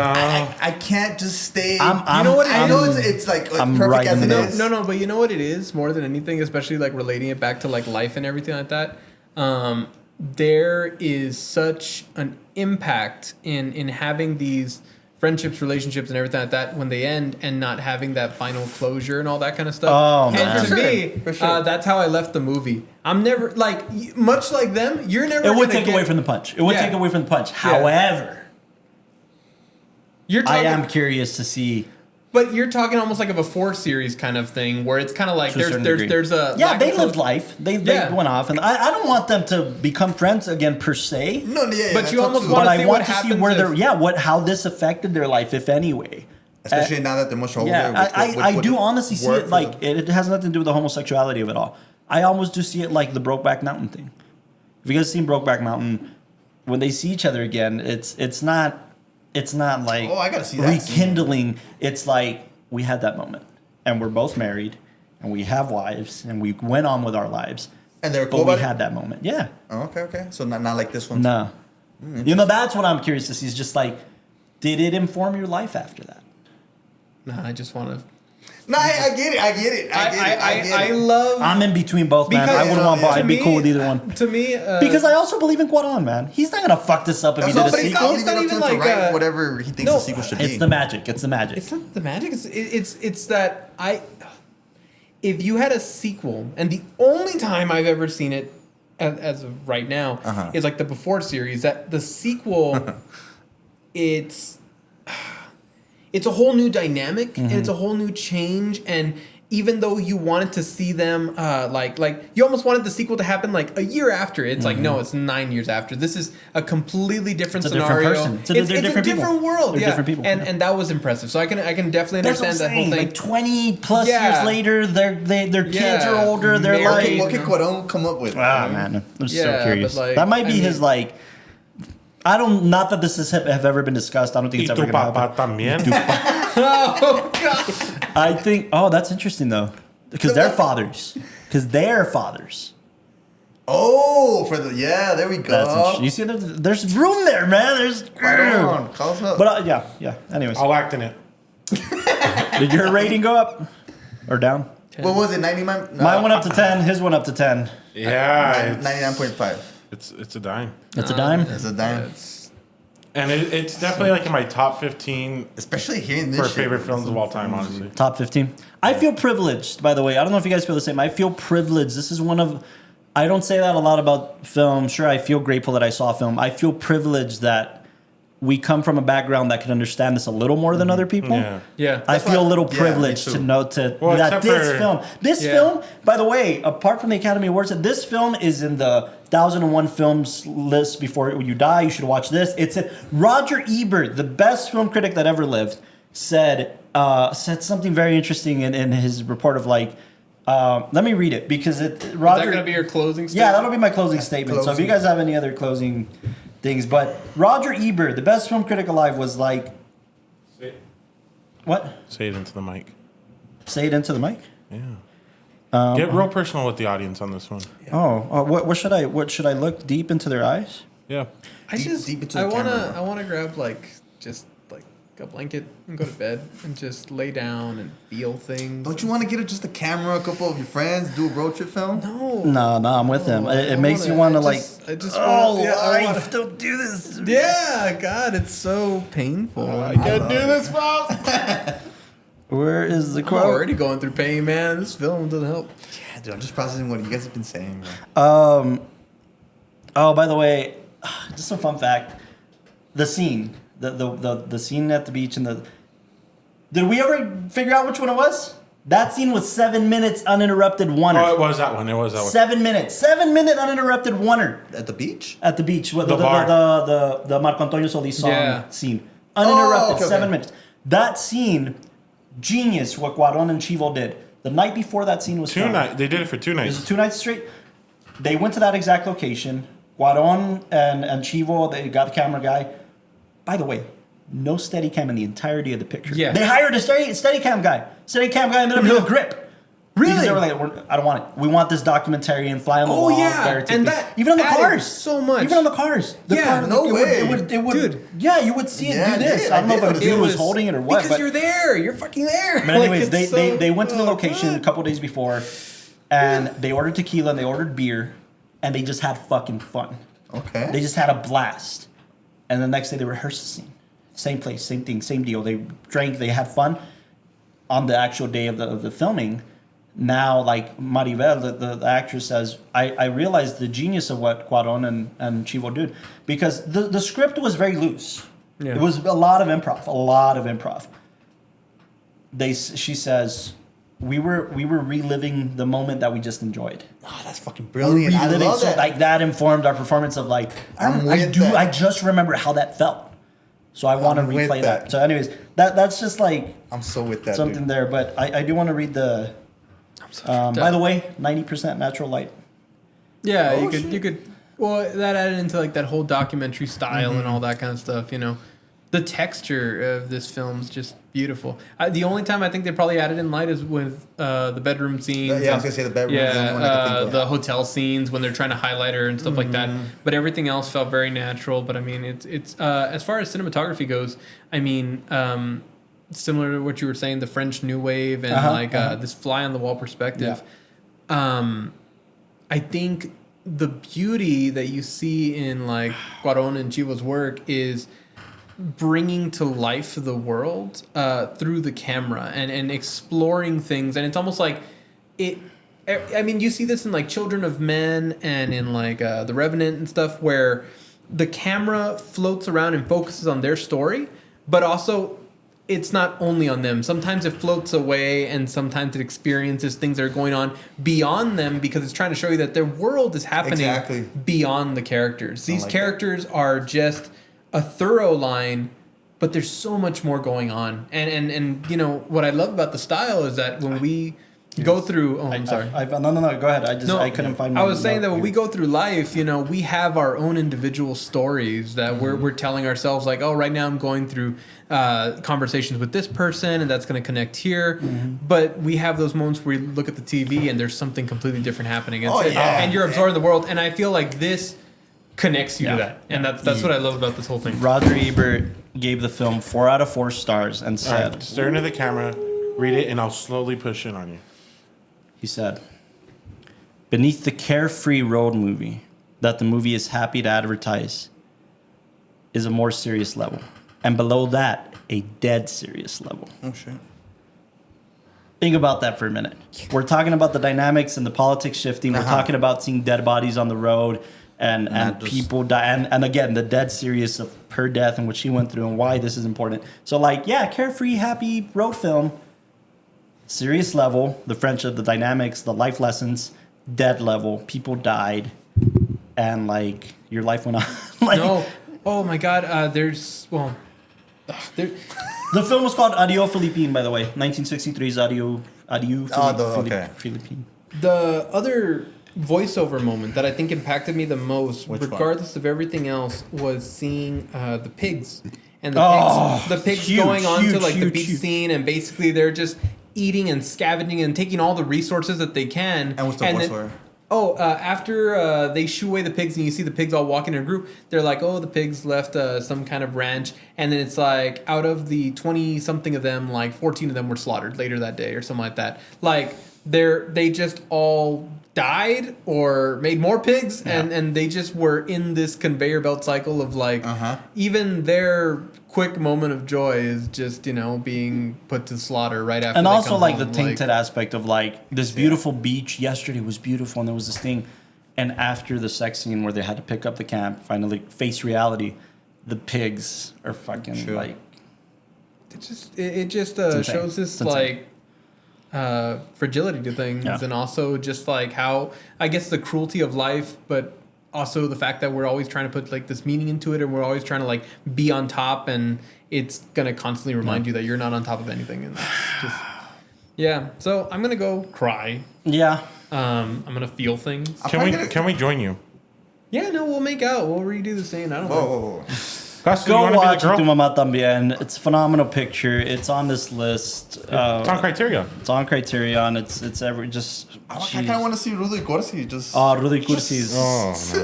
I can't just stay. You know what? I know it's like perfect as it is. No, but you know what it is more than anything, especially like relating it back to like life and everything like that. There is such an impact in having these friendships, relationships, and everything like that when they end and not having that final closure and all that kind of stuff. Oh, and man. to me, For sure. that's how I left the movie. I'm never much like them. You're never. It would take away from the punch. It would take away from the punch. However, you're I talking, am curious to see. but you're talking almost like of a 4 series kind of thing where it's kind of like To a certain degree. there's a They lived life. They went off, and I don't want them to become friends again per se. No, yeah, But you almost But want to I see want what to see happens where if- they're how this affected their life, if any way. Especially now that they're much older. Yeah, I do honestly see work it like it has nothing to do with the homosexuality of it all. I almost do see it like the Brokeback Mountain thing. If you guys seen Brokeback Mountain, when they see each other again, it's not like I gotta see that rekindling. It's like we had that moment, and we're both married, and we have wives, and we went on with our lives. And they're But cool we about it? had that moment. Yeah. Oh, okay. So not like this one. No. That's what I'm curious to see. Is just like, did it inform your life after that? Nah, I just want to. No, I get it. I get it. I love. I'm in between both, man. Because, I wouldn't want both. I'd be cool with either one. To me, Because I also believe in Cuarón, man. He's not gonna fuck this up if he did a but sequel. it's not even like, whatever he thinks no, the sequel should be. It's the magic. It's the magic. It's not the magic. It's that if you had a sequel, and the only time I've ever seen it, as of right now, is like the Before series. That the sequel, it's a whole new dynamic and it's a whole new change. And even though you wanted to see them, like you almost wanted the sequel to happen like a year after. It's like, no, it's 9 years after. This is a completely different It's a scenario. different person. They're different people. different world. They're yeah. different people. And that was impressive. So I can definitely That's what I'm understand that whole saying. thing. Like 20 plus Yeah. years later, their kids Yeah. are older. They're Married. What can Cuarón come up with? man, I'm so Yeah, curious. but, like, That might be I mean- his like. I don't. Not that this have ever been discussed. I don't think Y it's tu ever gonna papá happen. también. Oh God! I think. Oh, that's interesting though, because they're fathers. Because they're fathers. Oh, there we go. That's interesting. You see, there's room there, man. There's Cuarón, call us up. But yeah. Anyways, I'll act in it. did your rating go up or down? What was it? 99? No, Mine went up to 10. His went up to 10. Yeah, 99.5. it's a dime. It's a dime. That's a dime. And it's definitely like in my top 15 Especially hearing this for shit. favorite films of all time, honestly. Top 15. I feel privileged, by the way. I don't know if you guys feel the same. I feel privileged. This is one of. I don't say that a lot about film. Sure, I feel grateful that I saw film. I feel privileged that we come from a background that can understand this a little more than other people. Yeah. I feel a little me privileged too. to know Well, that except this for- film, by the way, apart from the Academy Awards, this film is in the 1001 films list before you die. You should watch this. It's Roger Ebert, the best film critic that ever lived, said something very interesting in his report of like. Let me read it because Roger. Is that gonna be your closing statement? Yeah, that'll be my closing statement. So if you guys have any other closing things, but Roger Ebert, the best film critic alive, was like, what? Say it into the mic. Say it into the mic. Yeah. Get real personal with the audience on this one. What should I look deep into their eyes? Yeah. Deep into the camera. I wanna grab just a blanket and go to bed and just lay down and feel things. Don't you want to get just a camera, a couple of your friends, do a road trip film? No. No, I'm with him. It makes you want to like. life, don't do this. Yeah, God, it's so painful. I can't do this, Bob. Where is the I'm quote? already going through pain, man. This film doesn't help. Yeah, dude, I'm just processing what you guys have been saying, man. Oh, by the way, just a fun fact: the scene, the scene at the beach, and the. Did we ever figure out which one it was? That scene was 7 minutes uninterrupted oneer. Oh, it was that one. 7 minutes. 7 minute uninterrupted oneer At the beach? at the beach. The bar. The Marco Antonio Solis song Yeah. scene. Uninterrupted, okay. 7 minutes. That scene, genius. What Cuarón and Chivo did. The night before that scene was filmed. They did it for 2 It nights. was 2 nights straight. They went to that exact location. Cuarón and Chivo, they got the camera guy. By the way, no Steadicam in the entirety of the picture. Yeah. They hired a Steadicam guy. Steadicam guy ended up being a grip. Really? Because they were like, I don't want it. We want this documentarian fly on the wall. yeah. there, take And this." that even on the added cars. so much. Even on the cars. The Yeah, car, no way. It would, Dude. Yeah, you would see it Yeah, do I this. did. I don't know I if a did. dude was holding it or what. Because but you're there. You're fucking there. but anyways, Like, it's so- they went to the oh, location God. a couple days before, and they ordered tequila and they ordered beer, and they just had fucking fun. Okay. They just had a blast. And the next day they rehearsed the scene. same place, same thing, same deal. They drank, they had fun on the actual day of the filming. Now, like Maribel, the actress says, I realized the genius of what Cuarón and Chivo did, because the script was very loose. Yeah. It was a lot of improv. She says, we were reliving the moment that we just enjoyed. Oh, that's fucking brilliant. I love that. Like that informed our performance of like, I just remember how that felt. So I want to replay that. So anyways, that's just like, I'm so with that, something dude. there. But I do want to read the, by the way, 90% natural light. Yeah, you could. Well, that added into like that whole documentary style and all that kind of stuff. You know, the texture of this film is just beautiful. The only time I think they probably added in light is with the bedroom scenes. Yeah, I was gonna say the bedroom. Yeah, the hotel scenes when they're trying to highlight her and stuff like that. But everything else felt very natural. But I mean, it's as far as cinematography goes, I mean. Similar to what you were saying, the French New Wave and this fly on the wall perspective. Yeah. I think the beauty that you see in like Cuarón and Chivo's work is bringing to life the world through the camera and exploring things, and it's almost like it. I mean, you see this in like Children of Men and in like The Revenant and stuff, where the camera floats around and focuses on their story, but also. It's not only on them. Sometimes it floats away and sometimes it experiences things that are going on beyond them because it's trying to show you that their world is happening beyond the characters. These characters are just a thorough line, but there's so much more going on. And you know, what I love about the style is that when we go through... Oh, I'm sorry. No, go ahead. I couldn't find my... I was saying that when we go through life, you know, we have our own individual stories that we're telling ourselves like, oh, right now I'm going through conversations with this person and that's going to connect here. But we have those moments where we look at the TV and there's something completely different happening. And you're absorbing the world. And I feel like this connects you to that. And that's what I love about this whole thing. Roger Ebert gave the film 4 out of 4 stars and said... Right, stare into the camera, read it, and I'll slowly push it on you. He said, beneath the carefree road movie that the movie is happy to advertise is a more serious level. And below that, a dead serious level. Oh, shit. Think about that for a minute. We're talking about the dynamics and the politics shifting. We're talking about seeing dead bodies on the road and people die. And again, the dead serious of her death and what she went through and why this is important. So like, yeah, carefree, happy road film. Serious level, the friendship, the dynamics, the life lessons. Dead level, people died, and like your life went on. Like, no, oh my God, there. The film was called Adieu Philippine, by the way, 1963's Adieu Philippine. The other voiceover moment that I think impacted me the most, regardless of everything else, was seeing the pigs and the pigs going on to like the beach scene, and basically they're just eating and scavenging and taking all the resources that they can. And what's the voiceover? After they shoo away the pigs and you see the pigs all walking in a group, they're like, oh, the pigs left some kind of ranch. And then it's like, out of the 20-something of them, like 14 of them were slaughtered later that day or something like that. Like, they just all died or made more pigs, and they just were in this conveyor belt cycle of like, even their quick moment of joy is just, you know, being put to slaughter right after. And they also come like home. the tainted aspect of like this beautiful beach yesterday was beautiful, and there was this thing, and after the sex scene where they had to pick up the camp, finally face reality, the pigs are fucking like. It just shows this like fragility to things, and also just like how, I guess, the cruelty of life, but also the fact that we're always trying to put like this meaning into it, and we're always trying to like be on top, and it's gonna constantly remind you that you're not on top of anything, and just so I'm gonna go cry. I'm gonna feel things. Can we join you? Yeah, no, we'll make out. We'll redo the scene. I don't know. Go watch Tu Mamá También. It's a phenomenal picture. It's on this list. It's on Criterion. It's on Criterion. It's every just. I kind of want to see Rudy Corsi. Rudy Corsi's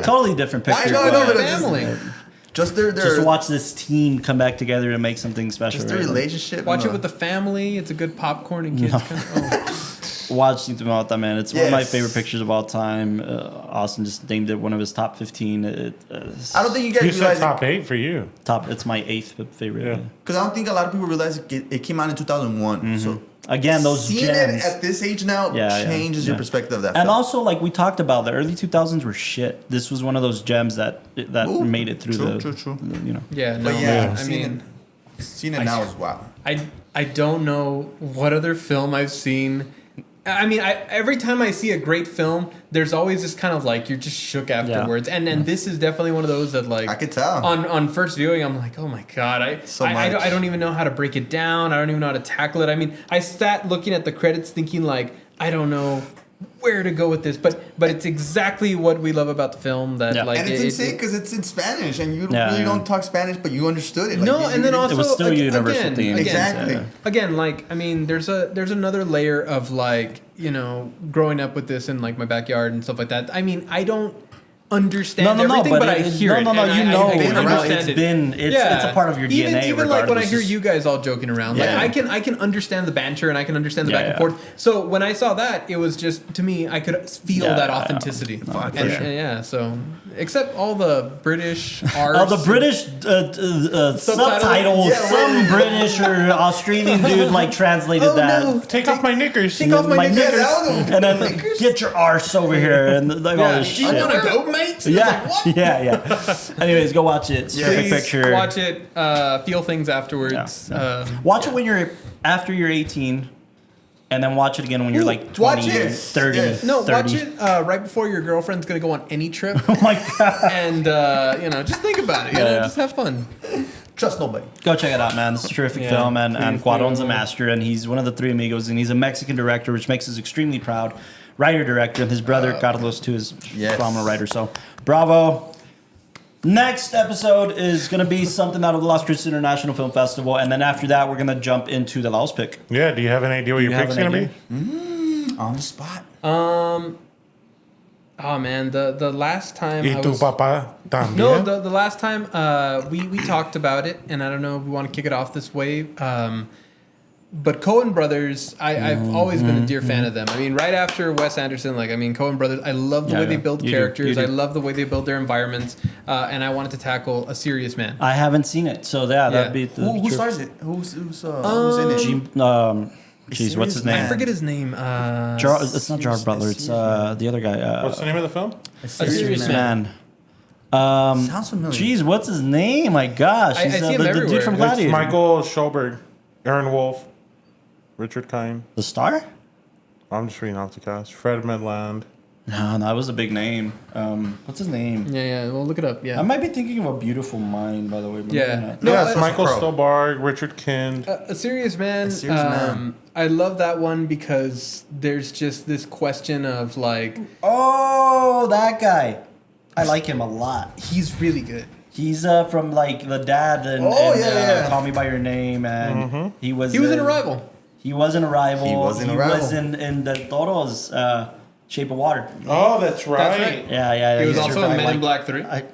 totally different picture. I know, but family. Just to watch this team come back together and make something special. Just their relationship. Watch it with the family. It's a good popcorn and kids. watch Tu Mamá También. It's one of my favorite pictures of all time. Austin just named it one of his top 15. I don't think you guys realize top 8 for you. It's my 8th favorite. Because I don't think a lot of people realize it came out in 2001. So again, those seeing gems it at this age now changes your perspective of that. And film. also, like we talked about, the early 2000s were shit. This was one of those gems that made it through true. You know. Yeah, no. But I mean, seeing it now is wow. I don't know what other film I've seen. I mean, every time I see a great film, there's always this kind of like you're just shook afterwards, and this is definitely one of those that like I could tell on first viewing. I'm like, oh my god, I don't even know how to break it down. I don't even know how to tackle it. I mean, I sat looking at the credits thinking like I don't know where to go with this, but it's exactly what we love about the film. That like, and it's insane because it's in Spanish, and you really don't talk Spanish, but you understood it. Like, no, and then also it was still a universal theme. Exactly. Again, like I mean, there's another layer of like growing up with this in like my backyard and stuff like that. I mean, I don't understand everything, but I hear it. It's a part of your DNA. Even like when I hear you guys all joking around, like I can understand the banter and I can understand the back and forth. So when I saw that, it was just to me I could feel that authenticity. So except all the British art, all the British subtitles, some British or Australian dude like translated that. No. Take off my knickers. Take off my knickers. And then get your arse over here and like all this shit. Do you want to go, mate? Yeah. Anyways, go watch it. Perfect picture. Watch it. Feel things afterwards. Watch it when you're after you're 18. And then watch it again when you're like 20, 30. No, 30. watch it right before your girlfriend's going to go on any trip. Oh my God. And, just think about it. Just have fun. Trust nobody. Go check it out, man. It's a terrific film. And Cuarón's a master. And he's one of the three amigos. And he's a Mexican director, which makes us extremely proud. Writer-director. And his brother, Carlos, too, is a phenomenal writer. So, bravo. Next episode is going to be something out of the Las Cruces International Film Festival. And then after that, we're going to jump into the Laos pick. Yeah, do you have an idea what your pick's going to be? On the spot. Oh, man. The last time Y tu papá también? No, the last time we talked about it. And I don't know if we want to kick it off this way. But Coen Brothers, I've always been a dear fan of them. I mean, right after Wes Anderson, Coen Brothers, I love the way they build characters. I love the way they build their environments. And I wanted to tackle A Serious Man. I haven't seen it, so that'd be the who stars it? Who's in it? Jeez, what's his name? I forget his name. It's not Gerard Butler. It's the other guy. What's the name of the film? A Serious Man. Sounds familiar. Jeez, what's his name? My gosh, I see him everywhere. The dude from Gladiator. It's Michael Schulberg, Aaron Wolf, Richard Kind. The star? I'm just reading off the cast. Fred Midland. No, that was a big name. What's his name? Yeah. Well, look it up. Yeah. I might be thinking of A Beautiful Mind, by the way. It's Michael Stuhlbarg, Richard Kind. A Serious Man. I love that one because there's just this question of like... Oh, that guy. I like him a lot. He's really good. He's from like The Dad and Call Me By Your Name, and he was in Arrival. He was in Arrival. He was in the Toro's Shape of Water. Oh, that's right. That's right. Yeah. He was also in Men in Black 3. I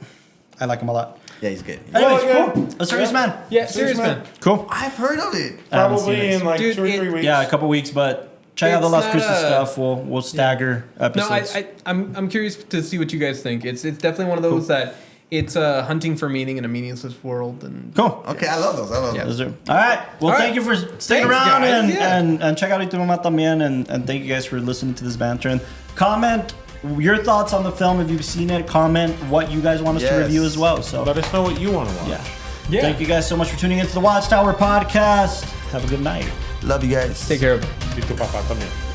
like him a lot. Yeah, he's good. Anyways, cool. A Serious Man. Yeah, Serious Man. Cool. I've heard of it. Probably in like 2 or 3 weeks. Yeah, a couple weeks, but check out the Las Cruces stuff. We'll stagger episodes. No, I'm curious to see what you guys think. It's definitely one of those that it's hunting for meaning in a meaningless world. And cool. Okay, I love those. Those. All right. Well, thank you for sticking around and check out Tu Mamá También, and thank you guys for listening to this banter. And comment your thoughts on the film if you've seen it. Comment what you guys want us to review as well. So let us know what you want to watch. Yeah. Thank you guys so much for tuning into the WatchTower podcast. Have a good night. Love you guys. Take care. Y tu papá también.